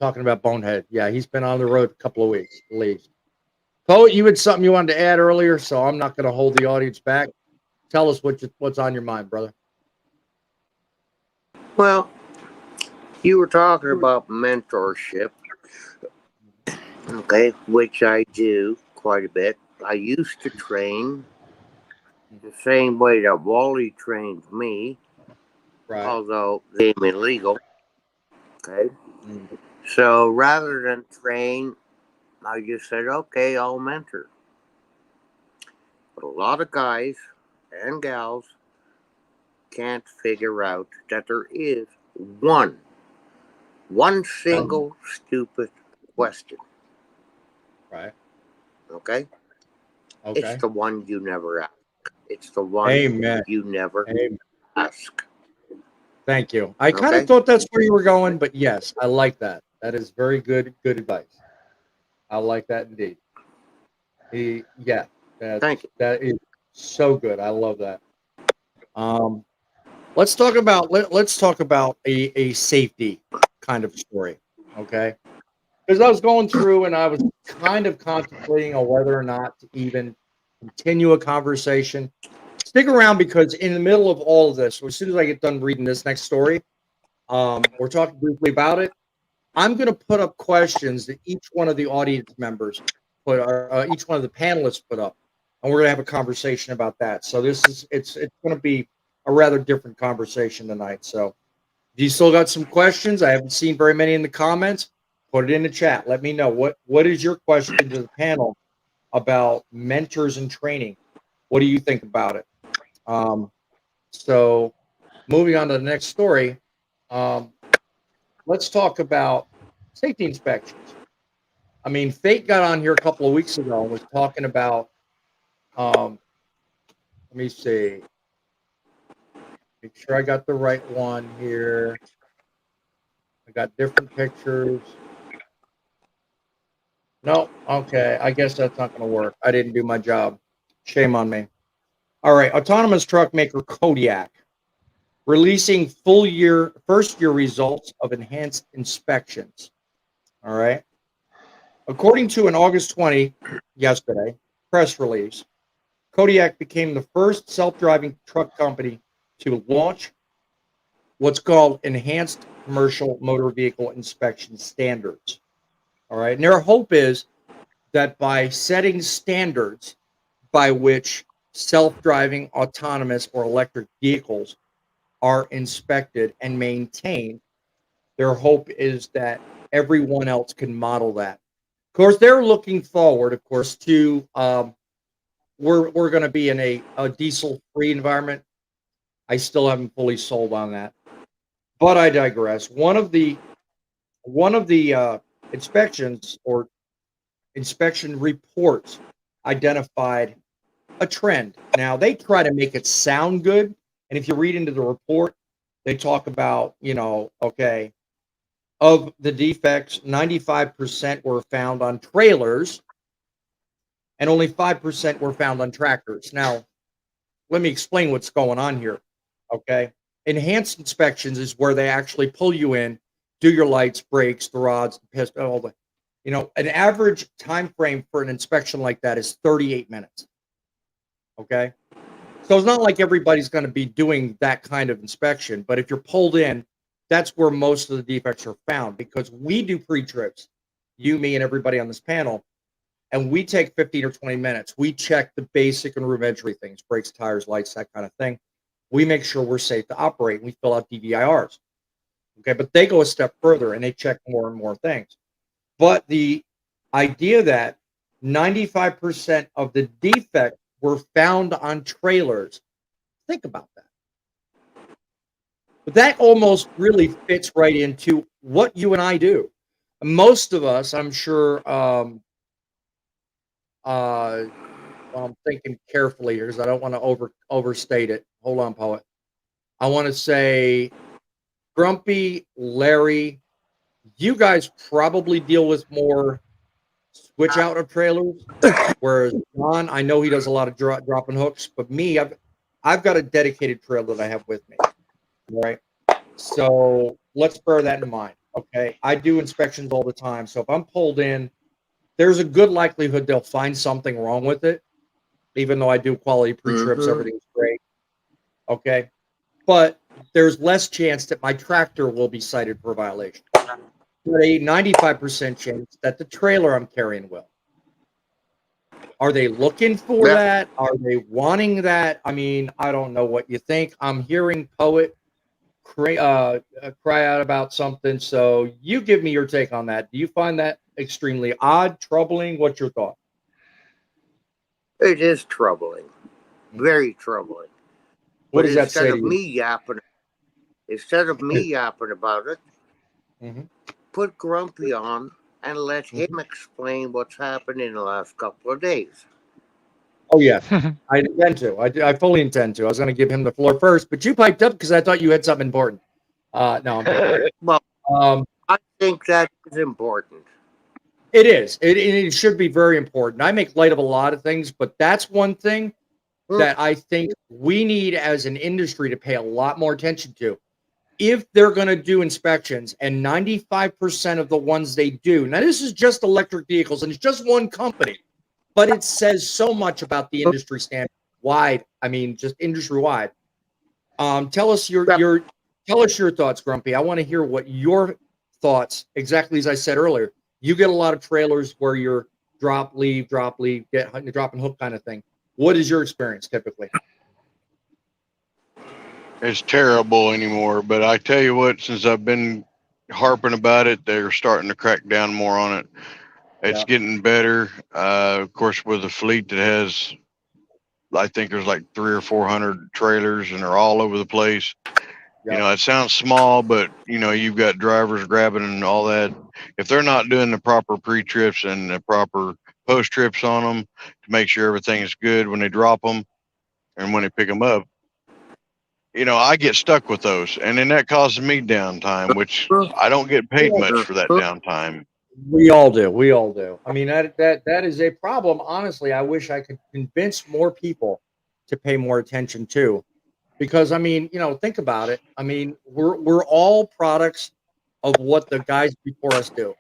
talking about Bonehead. Yeah, he's been on the road a couple of weeks at least. Poet, you had something you wanted to add earlier, so I'm not going to hold the audience back. Tell us what's on your mind, brother. Well, you were talking about mentorship, okay, which I do quite a bit. I used to train the same way that Wally trained me, right. Although they became illegal. Okay. Mm. So rather than train, I just said, okay, I'll mentor. But a lot of guys and gals can't figure out that there is one single stupid question. Right. Okay? It's Okay. the one you never ask. It's the one Amen. you never Amen. ask. Thank you. I kind of Okay? thought that's where you were going, but yes, I like that. That is very good advice. I like that indeed. Yeah, Thank you. that is so good. I love that. Um, let's talk about let's talk about a safety kind of story, okay? Because I was going through and I was kind of contemplating on whether or not to even continue a conversation. Stick around because in the middle of all of this, as soon as I get done reading this next story, we're talking briefly about it. I'm going to put up questions that each one of the audience members put, each one of the panelists put up, and we're going to have a conversation about that. So this is it's going to be a rather different conversation tonight. So if you still got some questions, I haven't seen very many in the comments. Put it in the chat. Let me know what is your question to the panel about mentors and training. What do you think about it? So moving on to the next story. Let's talk about safety inspections. I mean, Fate got on here a couple of weeks ago and was talking about, let me see, make sure I got the right one here. I got different pictures. No, okay, I guess that's not going to work. I didn't do my job. Shame on me. All right, autonomous truck maker Kodiak releasing first year results of enhanced inspections. All right. According to an August 20, yesterday, press release, Kodiak became the first self-driving truck company to launch what's called enhanced commercial motor vehicle inspection standards. All right. And their hope is that by setting standards by which self-driving, autonomous, or electric vehicles are inspected and maintained, their hope is that everyone else can model that. Of course, they're looking forward, of course, to we're going to be in a diesel-free environment. I still haven't fully sold on that, but I digress. One of the inspections or inspection reports identified a trend. Now they try to make it sound good, and if you read into the report, they talk about okay, of the defects, 95% were found on trailers, and only 5% were found on tractors. Now let me explain what's going on here. Okay. Enhanced inspections is where they actually pull you in, do your lights, brakes, the rods, the piston, all the, an average time frame for an inspection like that is 38 minutes. Okay. So it's not like everybody's going to be doing that kind of inspection, but if you're pulled in, that's where most of the defects are found because we do pre-trips, you, me, and everybody on this panel, and we take 15 or 20 minutes. We check the basic and rudimentary things, brakes, tires, lights, that kind of thing. We make sure we're safe to operate. We fill out DVIRs. Okay, but they go a step further and they check more and more things. But the idea that 95% of the defects were found on trailers, think about that. But that almost really fits right into what you and I do. Most of us, I'm sure, I'm thinking carefully here because I don't want to overstate it. Hold on, poet. I want to say, Grumpy, Larry, you guys probably deal with more switch out of trailers, whereas John, I know he does a lot of dropping hooks, but me, I've got a dedicated trailer that I have with me. All right, so let's bear that in mind. Okay, I do inspections all the time, so if I'm pulled in, there's a good likelihood they'll find something wrong with it. Even though I do quality pre-trips, everything's great. Okay. But there's less chance that my tractor will be cited for a violation. But a 95% chance that the trailer I'm carrying will. Are they looking for that? Are they wanting that? I mean, I don't know what you think. I'm hearing Poet cry out about something. So you give me your take on that. Do you find that extremely odd, troubling? What's your thought? It is troubling, very troubling. What But does that say to you? Instead of me yapping about it, Mhm. put Grumpy on and let him explain what's happened in the last couple of days. Oh yeah, I intend to. I fully intend to. I was going to give him the floor first, but you piped up because I thought you had something important. No, I'm kidding. Well, Um, I think that is important. it is. It should be very important. I make light of a lot of things, but that's one thing that I think we need as an industry to pay a lot more attention to. If they're going to do inspections, and 95% of the ones they do, now this is just electric vehicles, and it's just one company, but it says so much about the industry standard wide. I mean, just industry wide. Tell us your thoughts, Grumpy. I want to hear what your thoughts, exactly as I said earlier. You get a lot of trailers where you're drop, leave, drop, leave, get drop and hook kind of thing. What is your experience typically? It's terrible anymore. But I tell you what, since I've been harping about it, they're starting to crack down more on it. It's getting better. Of course, with a fleet that has, I think there's like 300 or 400 trailers, and they're all over the place. You know, it sounds small, but you know, you've got drivers grabbing and all that. If they're not doing the proper pre-trips and the proper post-trips on them to make sure everything is good when they drop them and when they pick them up, you know, I get stuck with those, and then that causes me downtime, which I don't get paid much for that downtime. We all do. We all do. I mean, that is a problem. Honestly, I wish I could convince more people to pay more attention to, because I mean, you know, think about it. I mean, we're all products of what the guys before us do.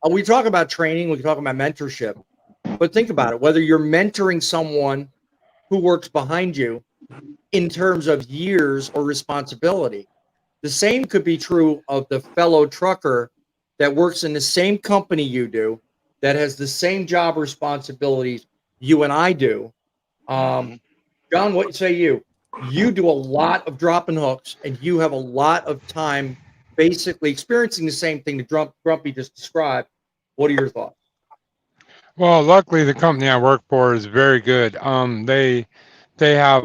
We talk about training, we can talk about mentorship, but think about it. Whether you're mentoring someone who works behind you in terms of years or responsibility, the same could be true of the fellow trucker that works in the same company you do, that has the same job responsibilities you and I do. John, what say you? You do a lot of dropping hooks, and you have a lot of time basically experiencing the same thing that Grumpy just described. What are your thoughts? Well, luckily the company I work for is very good. They have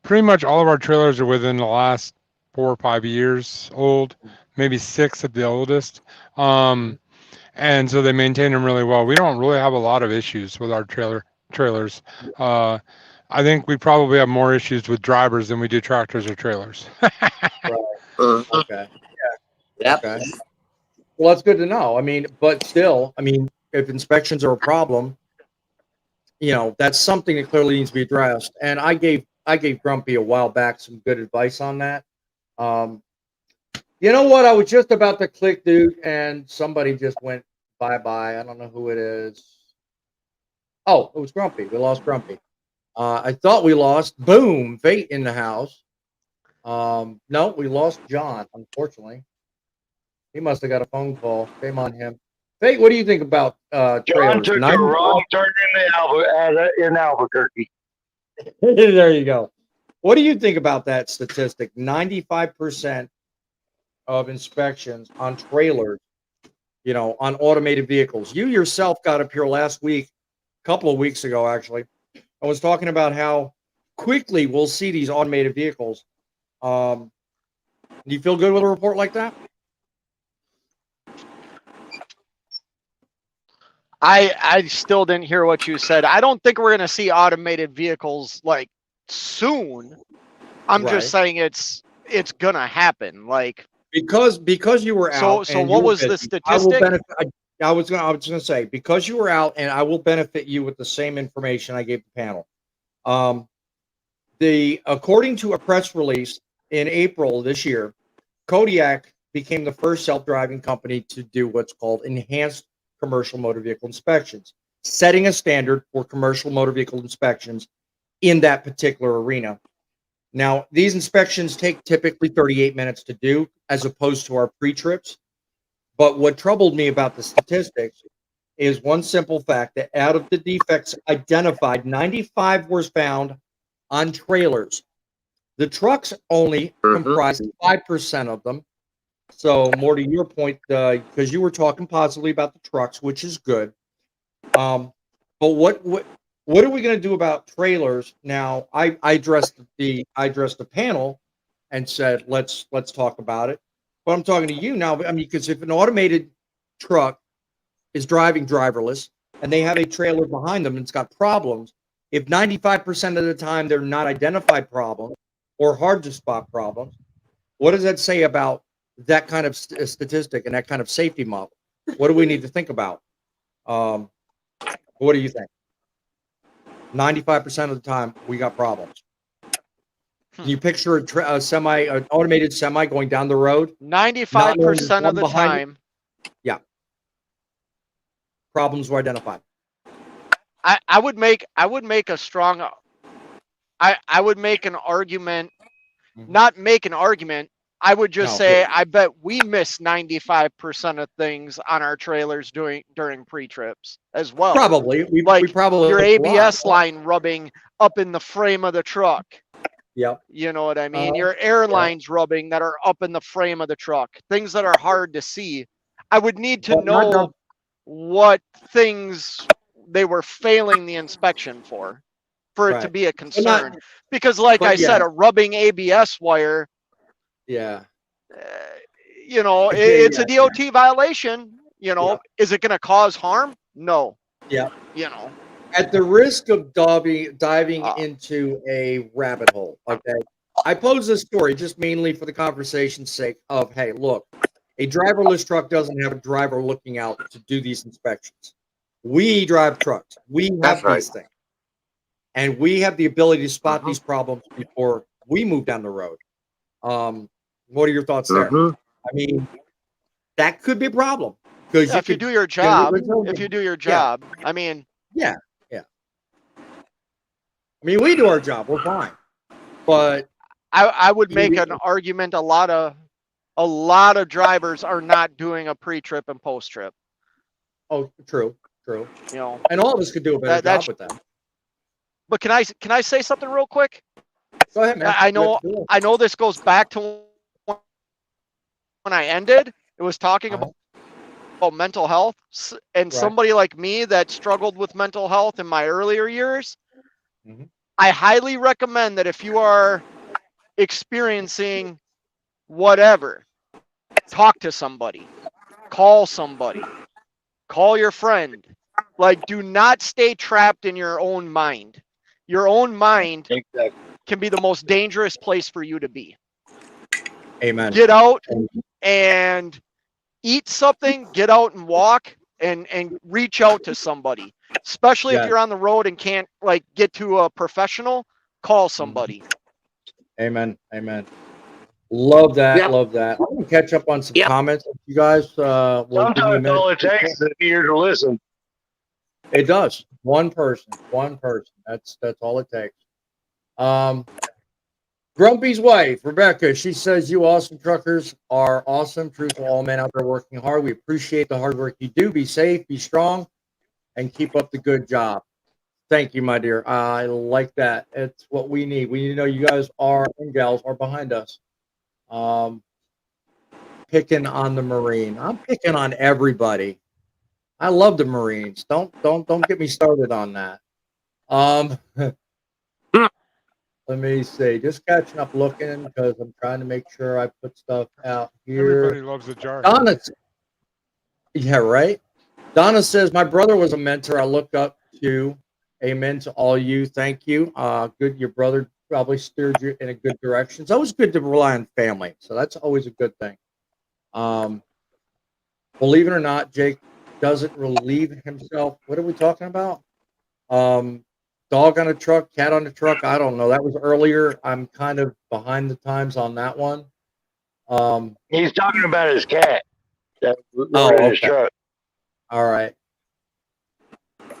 pretty much all of our trailers are within the last 4 or 5 years old, maybe 6 at the oldest. And so they maintain them really well. We don't really have a lot of issues with our trailers. I think we probably have more issues with drivers than we do tractors or trailers. Okay. Yeah. Okay. Well, that's good to know. I mean, but still, I mean, if inspections are a problem, you know, that's something that clearly needs to be addressed. And I gave Grumpy a while back some good advice on that. You know what? I was just about to click, dude, and somebody just went bye-bye. I don't know who it is. Oh, it was Grumpy. We lost Grumpy. I thought we lost, boom, Fate in the house. No, we lost John, unfortunately. He must have got a phone call. Shame on him. Fate, what do you think about John trailers? took a wrong turn in Albuquerque. There you go. What do you think about that statistic? 95% of inspections on trailers, you know, on automated vehicles. You yourself got up here last week, a couple of weeks ago, actually. I was talking about how quickly we'll see these automated vehicles. Do you feel good with a report like that? I still didn't hear what you said. I don't think we're going to see automated vehicles like soon. I'm just saying it's going to happen. Like because you were out. So what was the statistic? I was going to say, because you were out, and I will benefit you with the same information I gave the panel. According to a press release in April this year, Kodiak became the first self-driving company to do what's called enhanced commercial motor vehicle inspections, setting a standard for commercial motor vehicle inspections in that particular arena. Now, these inspections take typically 38 minutes to do, as opposed to our pre-trips. But what troubled me about the statistics is one simple fact: that out of the defects identified, 95 was found on trailers. The trucks only comprise 5% of them. So more to your point, because you were talking positively about the trucks, which is good. But what are we going to do about trailers? Now, I addressed the panel and said let's talk about it. But I'm talking to you now. I mean, because if an automated truck is driving driverless and they have a trailer behind them and it's got problems, if 95% of the time they're not identified problems or hard to spot problems, what does that say about that kind of statistic and that kind of safety model? What do we need to think about? What do you think? 95% of the time, we got problems. Can you picture an automated semi going down the road? 95% of the time. Yeah. Problems were identified. I would make a strong. I would make an argument. Not make an argument. I would just say I bet we miss 95% of things on our trailers during pre-trips as well. Probably. We probably your ABS line rubbing up in the frame of the truck. Yep. You know what I mean? Your airlines rubbing that are up in the frame of the truck. Things that are hard to see. I would need to know what things they were failing the inspection for it to be a concern. Because like I said, a rubbing ABS wire, you know, it's a DOT violation. You know, is it going to cause harm? No. Yeah. You know, at the risk of diving into a rabbit hole, okay, I pose this story just mainly for the conversation's sake of, hey, look, a driverless truck doesn't have a driver looking out to do these inspections. We drive trucks. We have these things. And we have the ability to spot these problems before we move down the road. What are your thoughts there? I mean, that could be a problem. Because if you do your job, I mean. Yeah. I mean, we do our job. We're fine. But I would make an argument a lot of drivers are not doing a pre-trip and post-trip. Oh, true. You know, and all of us could do a better job with that. But can I say something real quick? Go ahead, man. I know this goes back to when I ended. It was talking about mental health, and somebody like me that struggled with mental health in my earlier years. I highly recommend that if you are experiencing whatever, talk to somebody, call your friend. Like, do not stay trapped in your own mind. Your own mind can be the most dangerous place for you to be. Amen. Get out and eat something, get out and walk and reach out to somebody. Especially if you're on the road and can't like get to a professional, call somebody. Amen. Love that. Love that. I'm gonna catch up on some comments. You guys, sometimes all it takes is an ear to listen. It does. One person. That's all it takes. Grumpy's wife, Rebecca, she says, you awesome truckers are awesome. Truth to all men out there working hard. We appreciate the hard work you do. Be safe, be strong, and keep up the good job. Thank you, my dear. I like that. It's what we need. We need to know you guys are and gals are behind us. Picking on the Marine. I'm picking on everybody. I love the Marines. Don't get me started on that. Let me see. Just catching up, looking because I'm trying to make sure I put stuff out here. Everybody loves a jar. Donna, yeah, right. Donna says my brother was a mentor I look up to. Amen to all you. Thank you. Good. Your brother probably steered you in a good direction. It's always good to rely on family, so that's always a good thing. Believe it or not, Jake doesn't relieve himself. What are we talking about? Dog on a truck, cat on a truck. I don't know. That was earlier. I'm kind of behind the times on that one. He's talking about his cat. In his truck. All right.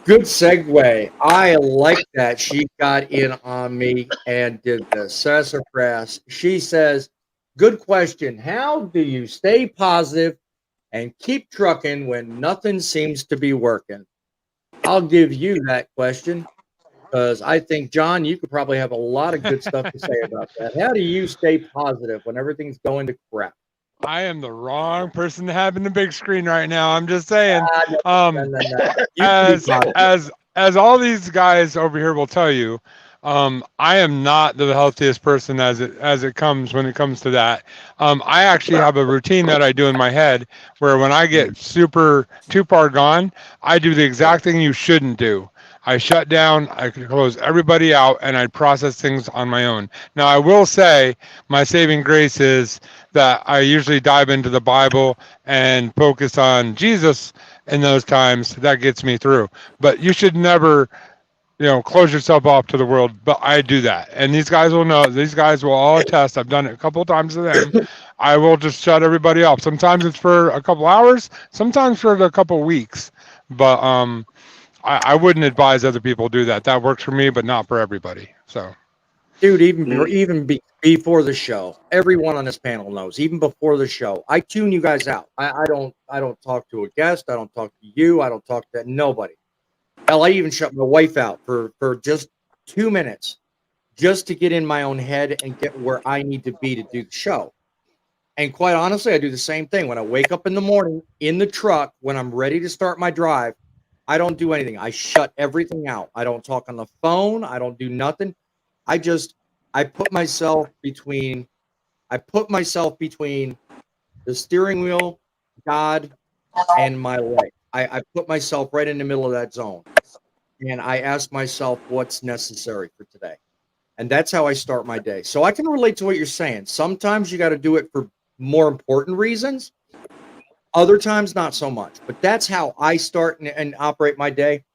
Good segue. I like that. She got in on me and did the sassafras. She says, good question. How do you stay positive and keep trucking when nothing seems to be working? I'll give you that question. because I think, John, you could probably have a lot of good stuff to say about that. How do you stay positive when everything's going to crap? I am the wrong person to have in the big screen right now. I'm just saying. No. You can be positive. As all these guys over here will tell you, I am not the healthiest person as it comes when it comes to that. I actually have a routine that I do in my head where when I get super too far gone, I do the exact thing you shouldn't do. I shut down, I close everybody out, and I process things on my own. Now, I will say my saving grace is that I usually dive into the Bible and focus on Jesus in those times. That gets me through. But you should never, close yourself off to the world. But I do that. And these guys will know. These guys will all attest. I've done it a couple of times to them. I will just shut everybody off. Sometimes it's for a couple hours. Sometimes for a couple weeks. But I wouldn't advise other people do that. That works for me, but not for everybody. So, dude, even before the show, everyone on this panel knows. Even before the show, I tune you guys out. I don't talk to a guest. I don't talk to you. I don't talk to nobody. Hell, I even shut my wife out for just 2 minutes, just to get in my own head and get where I need to be to do the show. And quite honestly, I do the same thing when I wake up in the morning in the truck when I'm ready to start my drive. I don't do anything. I shut everything out. I don't talk on the phone. I don't do nothing. I put myself between the steering wheel, God, and my life. I put myself right in the middle of that zone. And I ask myself what's necessary for today. And that's how I start my day. So I can relate to what you're saying. Sometimes you got to do it for more important reasons. Other times, not so much. But that's how I start and operate my day.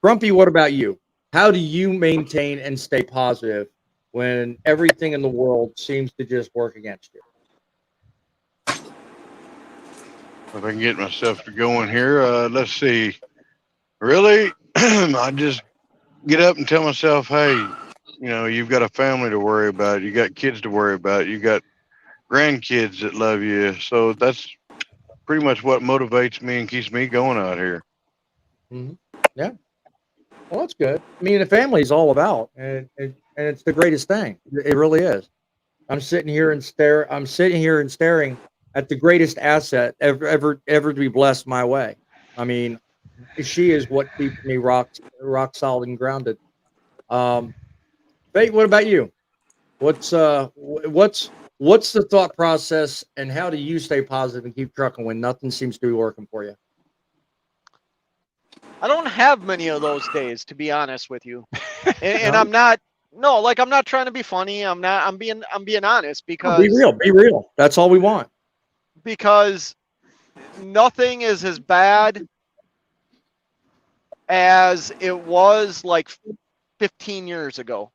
Grumpy, what about you? How do you maintain and stay positive when everything in the world seems to just work against you? If I can get myself to going here, let's see. Really, I just get up and tell myself, hey, you've got a family to worry about. You got kids to worry about. You got grandkids that love you. So that's pretty much what motivates me and keeps me going out here. Mm-hmm. Yeah. Well, that's good. I mean, the family is all about, and it's the greatest thing. It really is. I'm sitting here and staring at the greatest asset ever to be blessed my way. I mean, she is what keeps me rock solid and grounded. Faith, what about you? What's the thought process, and how do you stay positive and keep trucking when nothing seems to be working for you? I don't have many of those days, to be honest with you. And I'm not trying to be funny. I'm being honest because Be real. That's all we want. Because nothing is as bad as it was like 15 years ago.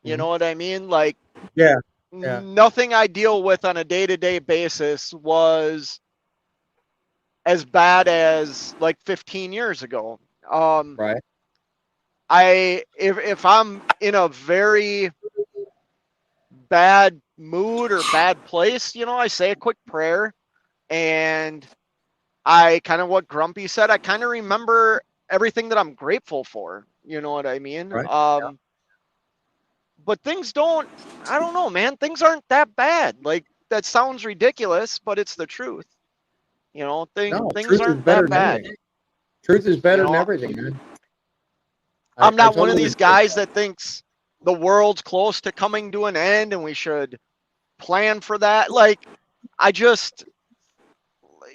You know what I mean? Like, yeah. Nothing I deal with on a day-to-day basis was as bad as like 15 years ago. Right. If I'm in a very bad mood or bad place, I say a quick prayer, and I kind of what Grumpy said, I kind of remember everything that I'm grateful for. You know what I mean? Right. But things I don't know, man. Things aren't that bad. Like, that sounds ridiculous, but it's the truth. Things aren't that bad. Truth is better than everything, man. I'm not one of these guys that thinks the world's close to coming to an end and we should plan for that. Like, I just,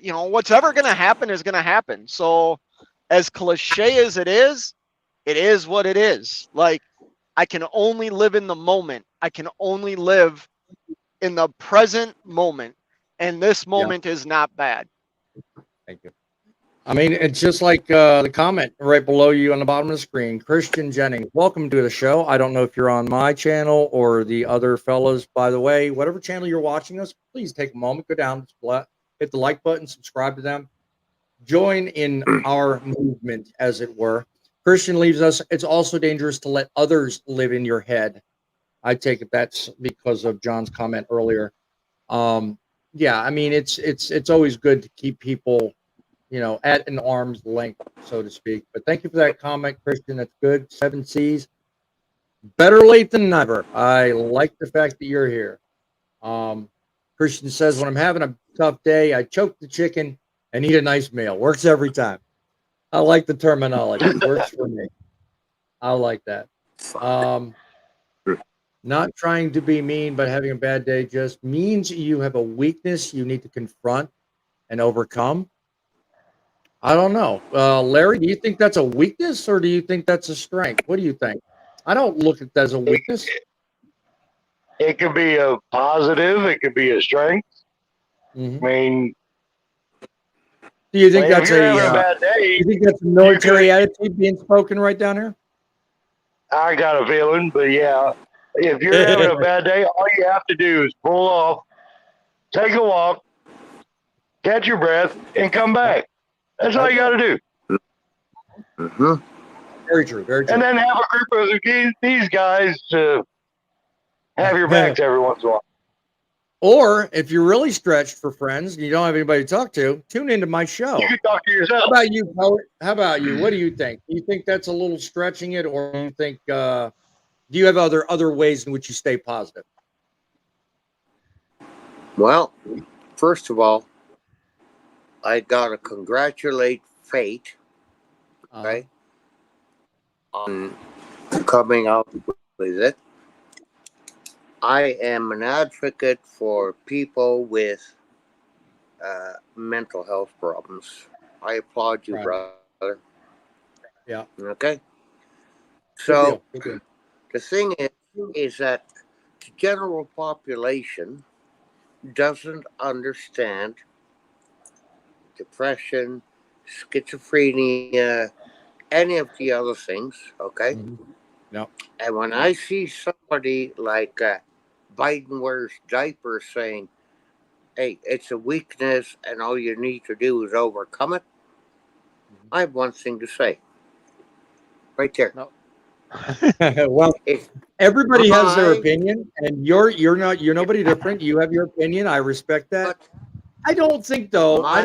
what's ever going to happen is going to happen. So, as cliche as it is what it is. Like, I can only live in the moment. I can only live in the present moment. And this moment is not bad. Thank you. I mean, it's just like the comment right below you on the bottom of the screen. Christian Jennings, welcome to the show. I don't know if you're on my channel or the other fellas. By the way, whatever channel you're watching us, please take a moment, go down, hit the like button, subscribe to them. Join in our movement, as it were. Christian leaves us. It's also dangerous to let others live in your head. I take it that's because of John's comment earlier. Yeah, I mean, it's always good to keep people, at an arm's length, so to speak. But thank you for that comment, Christian. That's good. 7 C's. Better late than never. I like the fact that you're here. Christian says, when I'm having a tough day, I choke the chicken and eat a nice meal. Works every time. I like the terminology. Works for me. I like that. Not trying to be mean, but having a bad day just means you have a weakness you need to confront and overcome. I don't know. Larry, do you think that's a weakness or do you think that's a strength? What do you think? I don't look at that as a weakness. It could be a positive. It could be a strength. Mm-hmm. I mean, Do you think that's if you're having a bad do day, you think that's a military attitude being spoken right down here? I got a feeling, but yeah, if you're having a bad day, all you have to do is pull off, take a walk, catch your breath, and come back. That's all you got to do. Mm-hmm. Very true. Very true. And then have a group of these guys to have your backs every once in a while. Or if you're really stretched for friends and you don't have anybody to talk to, tune into my show. You can talk to yourself. How about you, Poet? How about you? What do you think? Do you think that's a little stretching it, or do you think do you have other ways in which you stay positive? Well, first of all, I gotta congratulate fate, okay, on coming up with it. I am an advocate for people with mental health problems. I applaud you, Right. brother. Yeah. Okay. Good So deal. Good deal. the thing is that the general population doesn't understand depression, schizophrenia, any of the other things. Okay. Mm-hmm. Yep. And when I see somebody like Biden wears diapers saying, hey, it's a weakness and all you need to do is overcome it, I have one thing to say. Right there. No. Well, If everybody has their I- opinion, and you're nobody different. You have your opinion. I respect that. but I don't think though my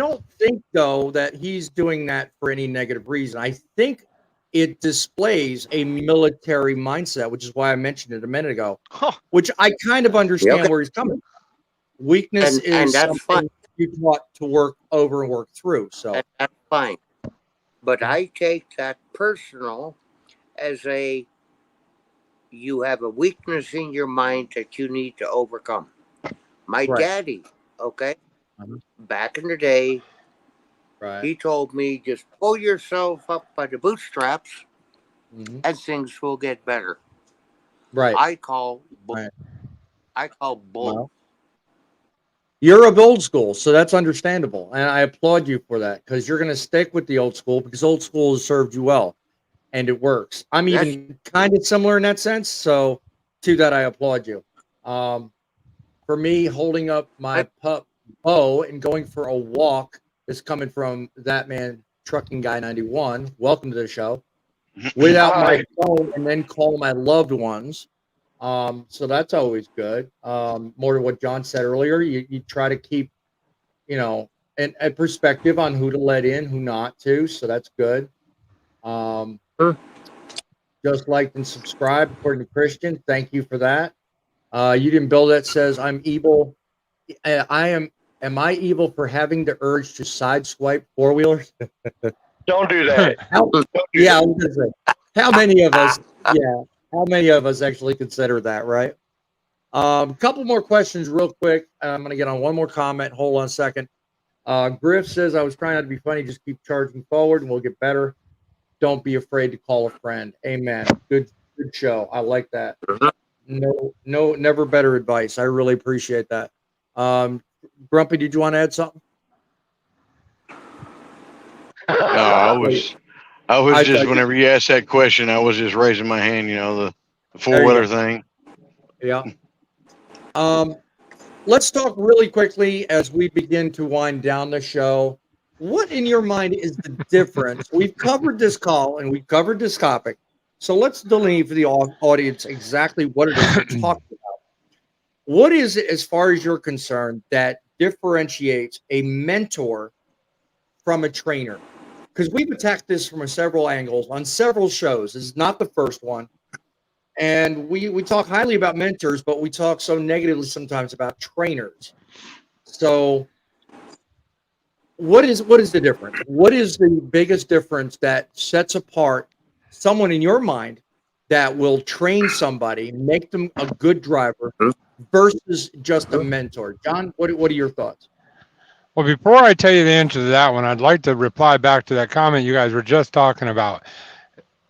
that he's doing that for any negative reason. I think it displays a military mindset, which is why I mentioned it a minute ago, Huh. which I kind of understand okay. where he's coming from. Weakness And is that's fine. something you taught to work over and work through. So And that's fine. But I take that personal as you have a weakness in your mind that you need to overcome. My right. daddy, okay, Mhm. back in the day, Right. he told me just pull yourself up by the bootstraps Mhm. and things will get better. Right. I call Right. bull. Well, you're of old school, so that's understandable, and I applaud you for that because you're going to stick with the old school because old school has served you well, and it works. I'm That's even kind of similar in that sense, so to that I applaud you. For me, holding up my pup Bo and going for a walk is coming from that man, Trucking Guy 91. Welcome to the show. Without my Hi. phone, and then call my loved ones. So that's always good. More to what John said earlier, you try to keep, a perspective on who to let in, who not to. So that's good. Um, just liked and subscribed according to Christian. Thank you for that. You didn't build that says I'm evil. Am I evil for having the urge to sideswipe four wheelers? Don't do that. How, Don't do yeah, I that. was gonna say, how many of us? Yeah, how many of us actually consider that, right? Couple more questions, real quick. I'm gonna get on one more comment. Hold on a second. Griff says, "I was trying not to be funny. Just keep charging forward, and we'll get better. Don't be afraid to call a friend." Amen. Good show. I like that. No, never better advice. I really appreciate that. Grumpy, did you want to add something? No, I was I just thought whenever you asked that question, I was just raising my hand. The There you four-wheeler go. thing. Yeah. Let's talk really quickly as we begin to wind down the show. What in your mind is the difference? We've covered this call and we've covered this topic. So let's delineate for the audience exactly what it is we're talking about. What is it, as far as you're concerned, that differentiates a mentor from a trainer? Because we've attacked this from several angles on several shows. This is not the first one. And we talk highly about mentors, but we talk so negatively sometimes about trainers. So what is the difference? What is the biggest difference that sets apart someone in your mind that will train somebody, make them a good driver versus just a mentor? John, what are your thoughts? Well, before I tell you the answer to that one, I'd like to reply back to that comment you guys were just talking about.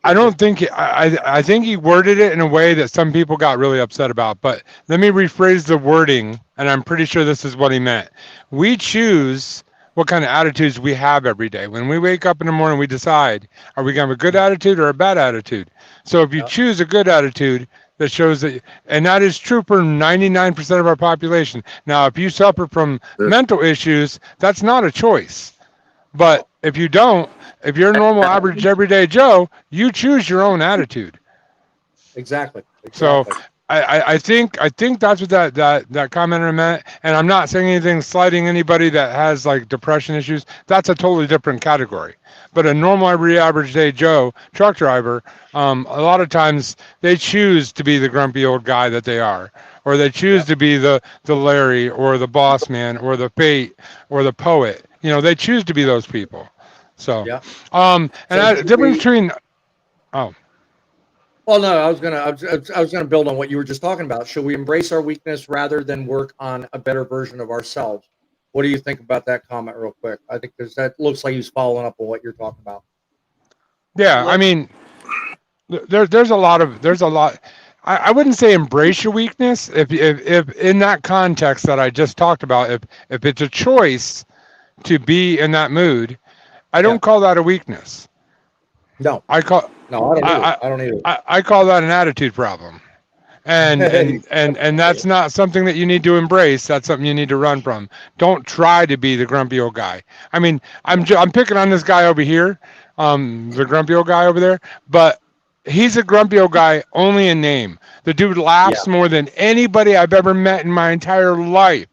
I don't think I think he worded it in a way that some people got really upset about, but let me rephrase the wording, and I'm pretty sure this is what he meant. We choose what kind of attitudes we have every day. When we wake up in the morning, we decide, are we going to have a good attitude or a bad attitude? So if you choose a good attitude, that shows that, and that is true for 99% of our population. Now, if you suffer from mental issues, that's not a choice. But if you don't, if you're a normal, average, everyday Joe, you choose your own attitude. Exactly. So I think that's what that commenter meant. And I'm not saying anything slighting anybody that has like depression issues. That's a totally different category. But a normal, average day Joe truck driver, a lot of times they choose to be the grumpy old guy that they are, or they choose to be the Larry or the boss man or the fate or the poet. You know, they choose to be those people. So, and the difference between, well, no, I was gonna build on what you were just talking about. Should we embrace our weakness rather than work on a better version of ourselves? What do you think about that comment, real quick? I think that looks like he's following up on what you're talking about. Yeah, I mean, there's a lot. I wouldn't say embrace your weakness if in that context that I just talked about. If it's a choice to be in that mood, I don't call that a weakness. No, I don't either. I call that an attitude problem. And that's not something that you need to embrace. That's something you need to run from. Don't try to be the grumpy old guy. I mean, I'm picking on this guy over here, the grumpy old guy over there, but he's a grumpy old guy only in name. The dude laughs more than anybody I've ever met in my entire life.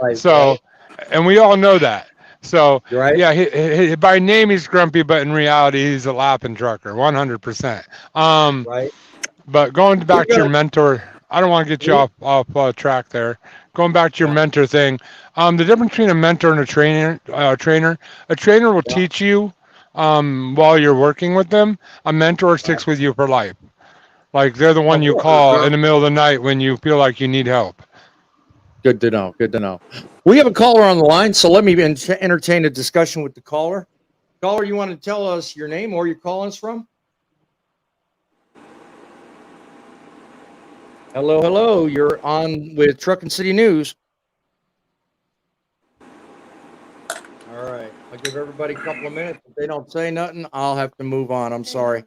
And we all know that. So yeah, he, by name he's grumpy, but in reality he's a laughing trucker, 100%. But going back to your mentor, I don't want to get you off track there. Going back to your mentor thing, the difference between a mentor and a trainer will teach you while you're working with them. A mentor sticks with you for life. Like they're the one you call in the middle of the night when you feel like you need help. Good to know. Good to know. We have a caller on the line, so let me entertain a discussion with the caller. Caller, you want to tell us your name or you're calling us from? Hello, hello. You're on with Truckin City News. All right. I'll give everybody a couple of minutes. If they don't say nothing, I'll have to move on. I'm sorry.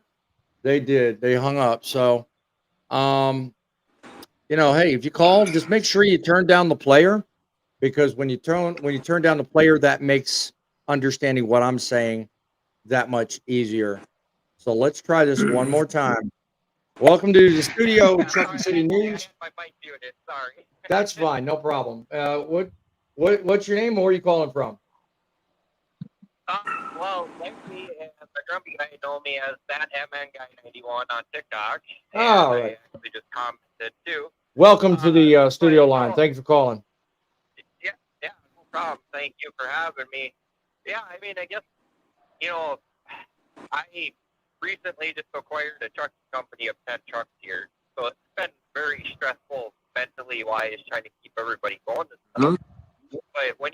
They did. They hung up. So, you know, hey, if you call, just make sure you turn down the player, because when you turn down the player, that makes understanding what I'm saying that much easier. So let's try this one more time. Welcome to the studio with Truckin City News. Sorry. That's fine, no problem. What's your name? Or where are you calling from? Well, likely the grumpy guy know me as that MN guy 91 on TikTok. All right. I actually just commented too. Welcome to the studio line. Thank you for calling. Yeah, no problem. Thank you for having me. Yeah, I mean, I guess, you know, I recently just acquired a trucking company of 10 trucks here. So it's been very stressful mentally wise trying to keep everybody going and stuff. But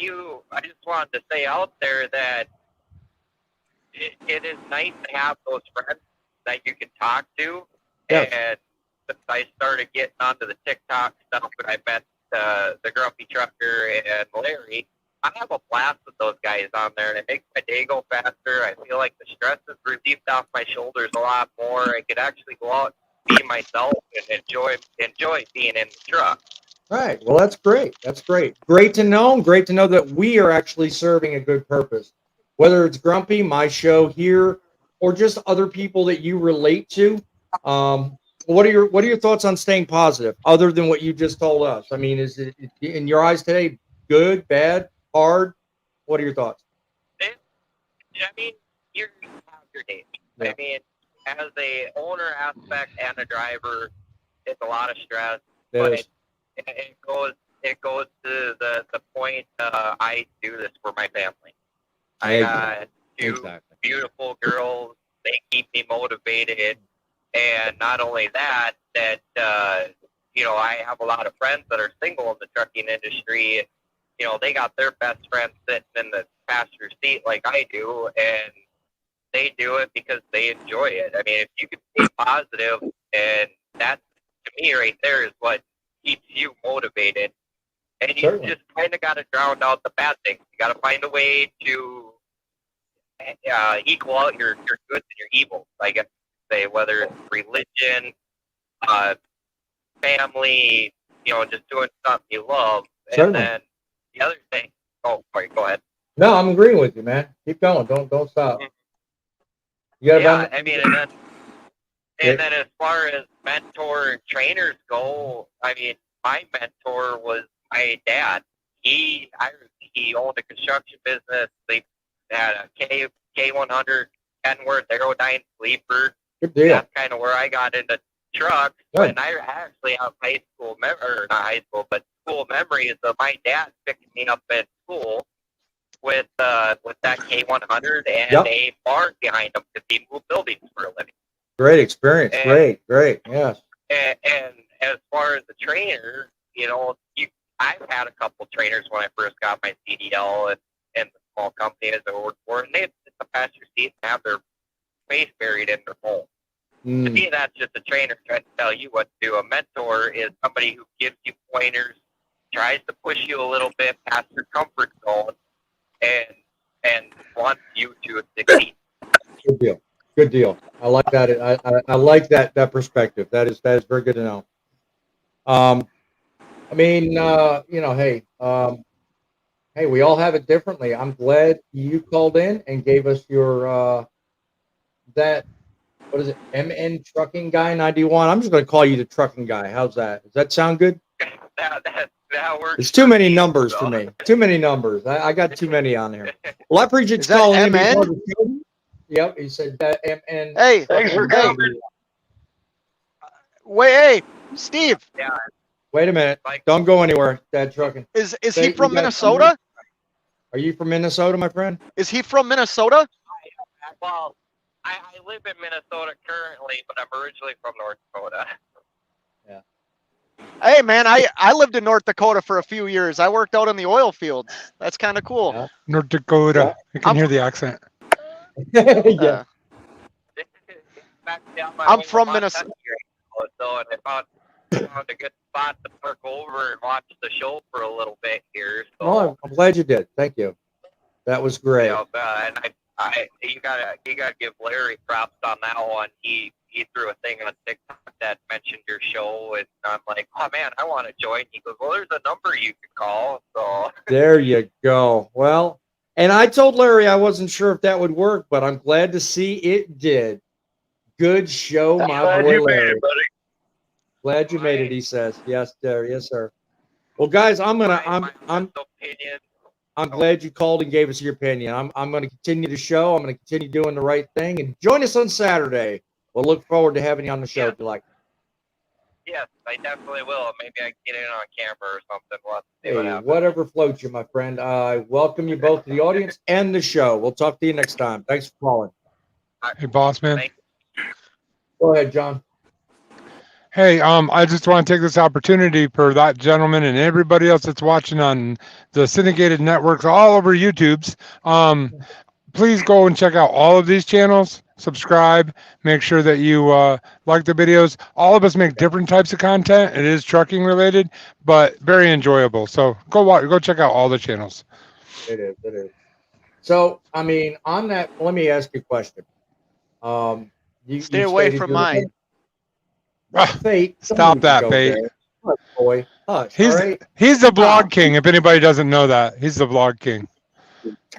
I just wanted to say out there that it is nice to have those friends that you can talk to. Yes. And since I started getting onto the TikTok stuff and I met the grumpy trucker and Larry, I have a blast with those guys on there, and it makes my day go faster. I feel like the stress is relieved off my shoulders a lot more. I could actually go out and be myself and enjoy being in the truck. Right. Well, that's great. That's great. Great to know. Great to know that we are actually serving a good purpose. Whether it's Grumpy, my show here, or just other people that you relate to. What are your thoughts on staying positive, other than what you just told us? I mean, is it in your eyes today good, bad, hard? What are your thoughts? I mean, you have your days. Yeah. I mean, as a owner aspect and a driver, it's a lot of stress, It but is. it goes to the point. I do this for my family. I got two Exactly. beautiful girls. They keep me motivated, and not only that, you know, I have a lot of friends that are single in the trucking industry. You know, they got their best friends sitting in the passenger seat like I do, and they do it because they enjoy it. I mean, if you can stay positive, and that to me right there is what keeps you motivated. And you Certainly. just kind of got to drown out the bad things. You got to find a way to equal out your goods and your evils. I guess say whether it's religion, family, you know, just doing something you love. Certainly. And then the other thing. Oh, sorry, go ahead. No, I'm agreeing with you, man. Keep going. Don't stop. You got Yeah, I mean, and then as far as mentor and trainers go, I mean, my mentor was my dad. He owned a construction business. They had a K100 Kenworth Aerodyne sleeper. Good deal. That's kind of where I got into trucks. Good. And I actually have high school or not high school, but school memories of my dad picking me up at school with that K100 and Yep. a barn behind him because he moved buildings for a living. Great experience. And- Great. Yes. And as far as the trainer, you know, I've had a couple trainers when I first got my CDL and the small companies I worked for, and they sit in the passenger seat and have their face buried in their phone. To me, that's just a trainer trying to tell you what to do. A mentor is somebody who gives you pointers, tries to push you a little bit past your comfort zone, and wants you to succeed. Good deal. Good deal. I like that. I like that perspective. That is very good to know. I mean, you know, hey, we all have it differently. I'm glad you called in and gave us your that what is it? MN Trucking Guy 91. I'm just going to call you the Trucking Guy. How's that? Does that sound good? That works. There's too many numbers for me. Too many numbers. I got too many on here. Well, I appreciate Is you that calling in. MN? Yep, he said that MN. Hey, Thanks for hey, coming. wait, hey, Steve, Wait a minute. Don't go anywhere, Dad Trucking. is Say- he you from got Minnesota? Are you from Minnesota, my friend? Is he from Minnesota? Well, I live in Minnesota currently, but I'm originally from North Dakota. Hey, man, I lived in North Dakota for a few years. I worked out in the oil fields. That's kind of cool. Yeah. North Dakota. You can hear the accent. Yeah. I'm from Minnesota. So and I found a good spot to park over and watch the show for a little bit here. So Well, I'm glad you did. Thank you. That was great. and you gotta give Larry props on that one. He threw a thing on TikTok that mentioned your show, and I'm like, oh man, I want to join. He goes, well, there's a number you can call. So There you go. Well, and I told Larry I wasn't sure if that would work, but I'm glad to see it did. Good show, my Glad boy you made Larry. it, buddy. Glad you made it, he says. Yes, sir. Yes, sir. Well, guys, I'm opinion. glad you called and gave us your opinion. I'm gonna continue the show. I'm gonna continue doing the right thing, and join us on Saturday. We'll look forward to having you on the show if you like. Yes, I definitely will. Maybe I can get in on camera or something. We'll have to see what Hey, happens. whatever floats you, my friend. I welcome you both to the audience and the show. We'll talk to you next time. Thanks for calling. Hey, boss man. Thank Go ahead, John. Hey, I just want to take this opportunity for that gentleman and everybody else that's watching on the syndicated networks all over YouTube's. Please go and check out all of these channels. Subscribe. Make sure that you like the videos. All of us make different types of content. It is trucking related, but very enjoyable. So go check out all the channels. It is. It is. So, I mean, on that, let me ask you a question. Stay away stated from you're- mine. Fate. Stop don't that, go Fate. there. Hush, boy. Hush. He's all right. he's the vlog king. If anybody doesn't know that, he's the vlog king.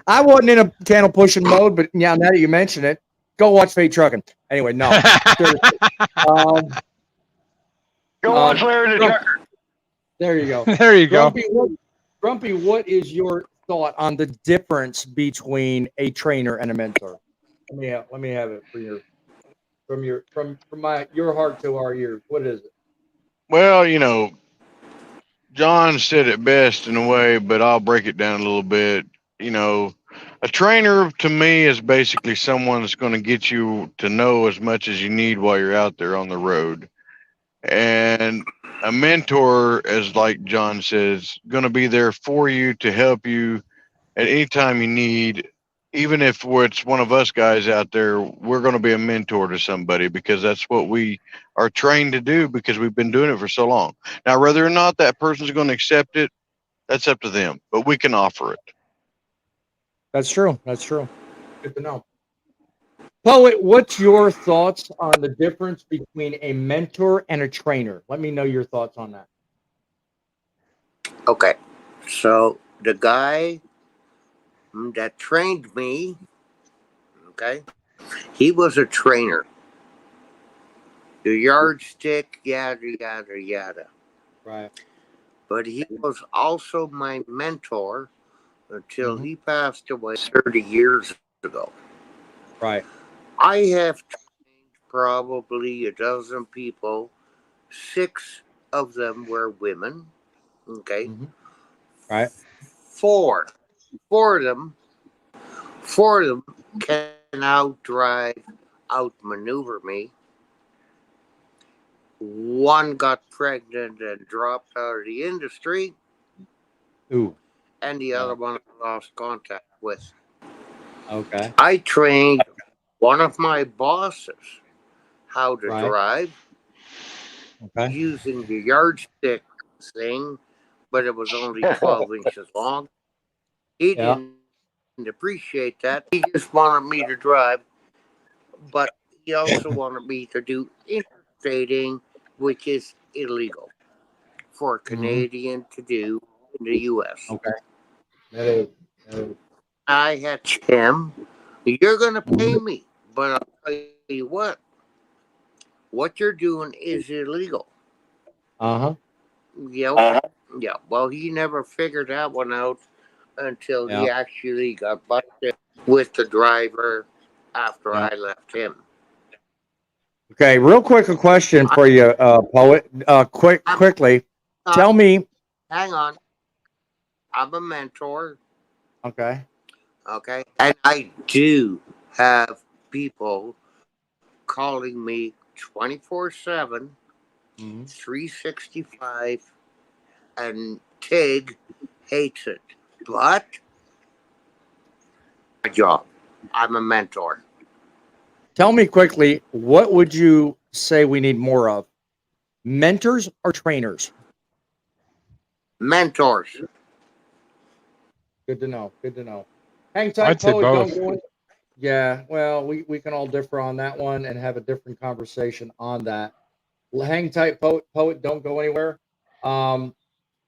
I wasn't in a channel pushing mode, but yeah, now that you mention it, go watch Fate Trucking. Anyway, no. Seriously. Go watch Larry the Trucker. There you go. There you go. Grumpy, what is your thought on the difference between a trainer and a mentor? Let me have it for your from your heart to our ears. What is it? Well, John said it best in a way, but I'll break it down a little bit. You know, a trainer to me is basically someone that's going to get you to know as much as you need while you're out there on the road. And a mentor, as like John says, going to be there for you to help you at any time you need. Even if it's one of us guys out there, we're going to be a mentor to somebody because that's what we are trained to do because we've been doing it for so long. Now, whether or not that person's going to accept it, that's up to them, but we can offer it. That's true. That's true. Good to know. Poet, what's your thoughts on the difference between a mentor and a trainer? Let me know your thoughts on that. Okay. So the guy that trained me, okay, he was a trainer. The yardstick, yada, yada, yada. Right. But he was also my mentor until Mhm. he passed away 30 years ago. Right. I have trained probably a dozen people. 6 of them were women. Okay. Mhm. Right. Four. Four of them. Four of them can outdrive, outmaneuver me. One got pregnant and dropped out of the industry, Ooh. and the other one I lost contact with. Okay. I trained one of my bosses how to Right. drive Okay. using the yardstick thing, but it was only 12 inches long. He Yeah. didn't appreciate that. He just wanted me to drive, but he also wanted me to do interstating, which is illegal for a Mhm. Canadian to do in the U.S. Okay. That is. That is. I had him. You're going to pay Mhm. me, but I'll tell you what you're doing is illegal. Uh-huh. Yeah, yeah. Well, he never figured that one out until Yeah. he actually got busted with the driver after Yeah. I left him. Okay, real quick, a question I, for you, Poet. I'm, Quickly, uh, tell me. hang on. I'm a mentor, Okay. okay? And I do have people calling me 24/7, Mhm. 365, and Tig hates it. But my job, I'm a mentor. Tell me quickly, what would you say we need more of? Mentors or trainers? Mentors. Good to know. Good to know. Hang tight, I'd say Poet. Don't both. go in. Yeah, well, we can all differ on that one and have a different conversation on that. Well, hang tight, Poet. Don't go anywhere. Um,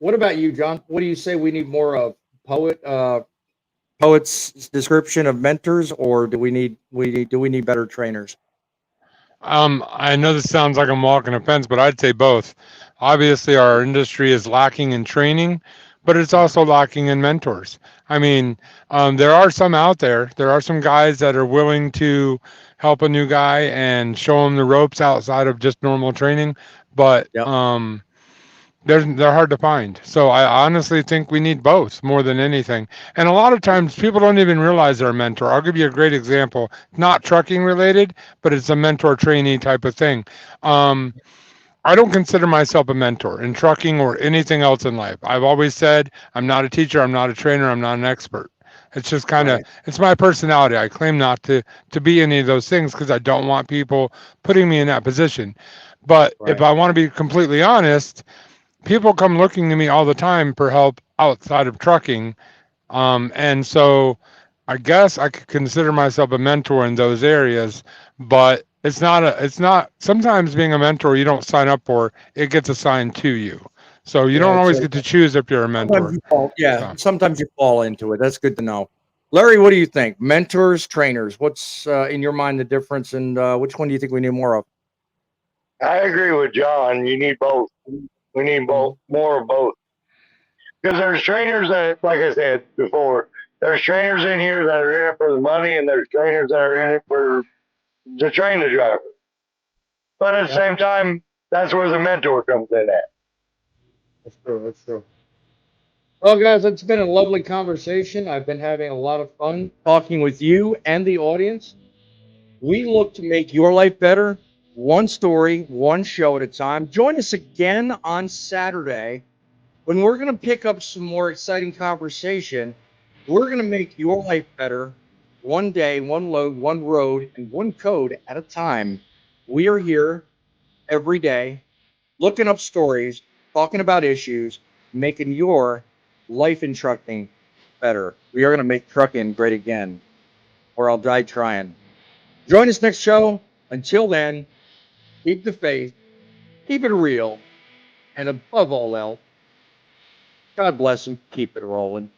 what about you, John? What do you say we need more of? Poet's description of mentors, or do we need better trainers? I know this sounds like I'm walking a fence, but I'd say both. Obviously, our industry is lacking in training, but it's also lacking in mentors. I mean, there are some out there. There are some guys that are willing to help a new guy and show him the ropes outside of just normal training, but Yep. they're hard to find. So I honestly think we need both more than anything. And a lot of times people don't even realize they're a mentor. I'll give you a great example, not trucking related, but it's a mentor trainee type of thing. Um, I don't consider myself a mentor in trucking or anything else in life. I've always said I'm not a teacher, I'm not a trainer, I'm not an expert. It's just kind of Right. it's my personality. I claim not to be any of those things because I don't want people putting me in that position. But if Right. I want to be completely honest, people come looking to me all the time for help outside of trucking. And so I guess I could consider myself a mentor in those areas, but it's not, sometimes being a mentor you don't sign up for, it gets assigned to you. So you Yeah. don't always get to choose if you're a Sometimes mentor. you fall. Yeah. So Sometimes you fall into it. That's good to know. Larry, what do you think? Mentors, trainers. What's in your mind the difference, and which one do you think we need more of? I agree with John. You need both. We need both, Mhm. more of both. Because there's trainers that, like I said before, there's trainers in here that are in it for the money, and there's trainers that are in it for to train the driver. But at the Yep. same time, That's where the mentor comes in at. That's true. That's true. Well, guys, it's been a lovely conversation. I've been having a lot of fun talking with you and the audience. We look to make your life better, one story, one show at a time. Join us again on Saturday when we're going to pick up some more exciting conversation. We're going to make your life better, one day, one load, one road, and one code at a time. We are here every day looking up stories, talking about issues, making your life in trucking better. We are going to make trucking great again, or I'll die trying. Join us next show. Until then, keep the faith, keep it real, and above all else, God bless and keep it rolling.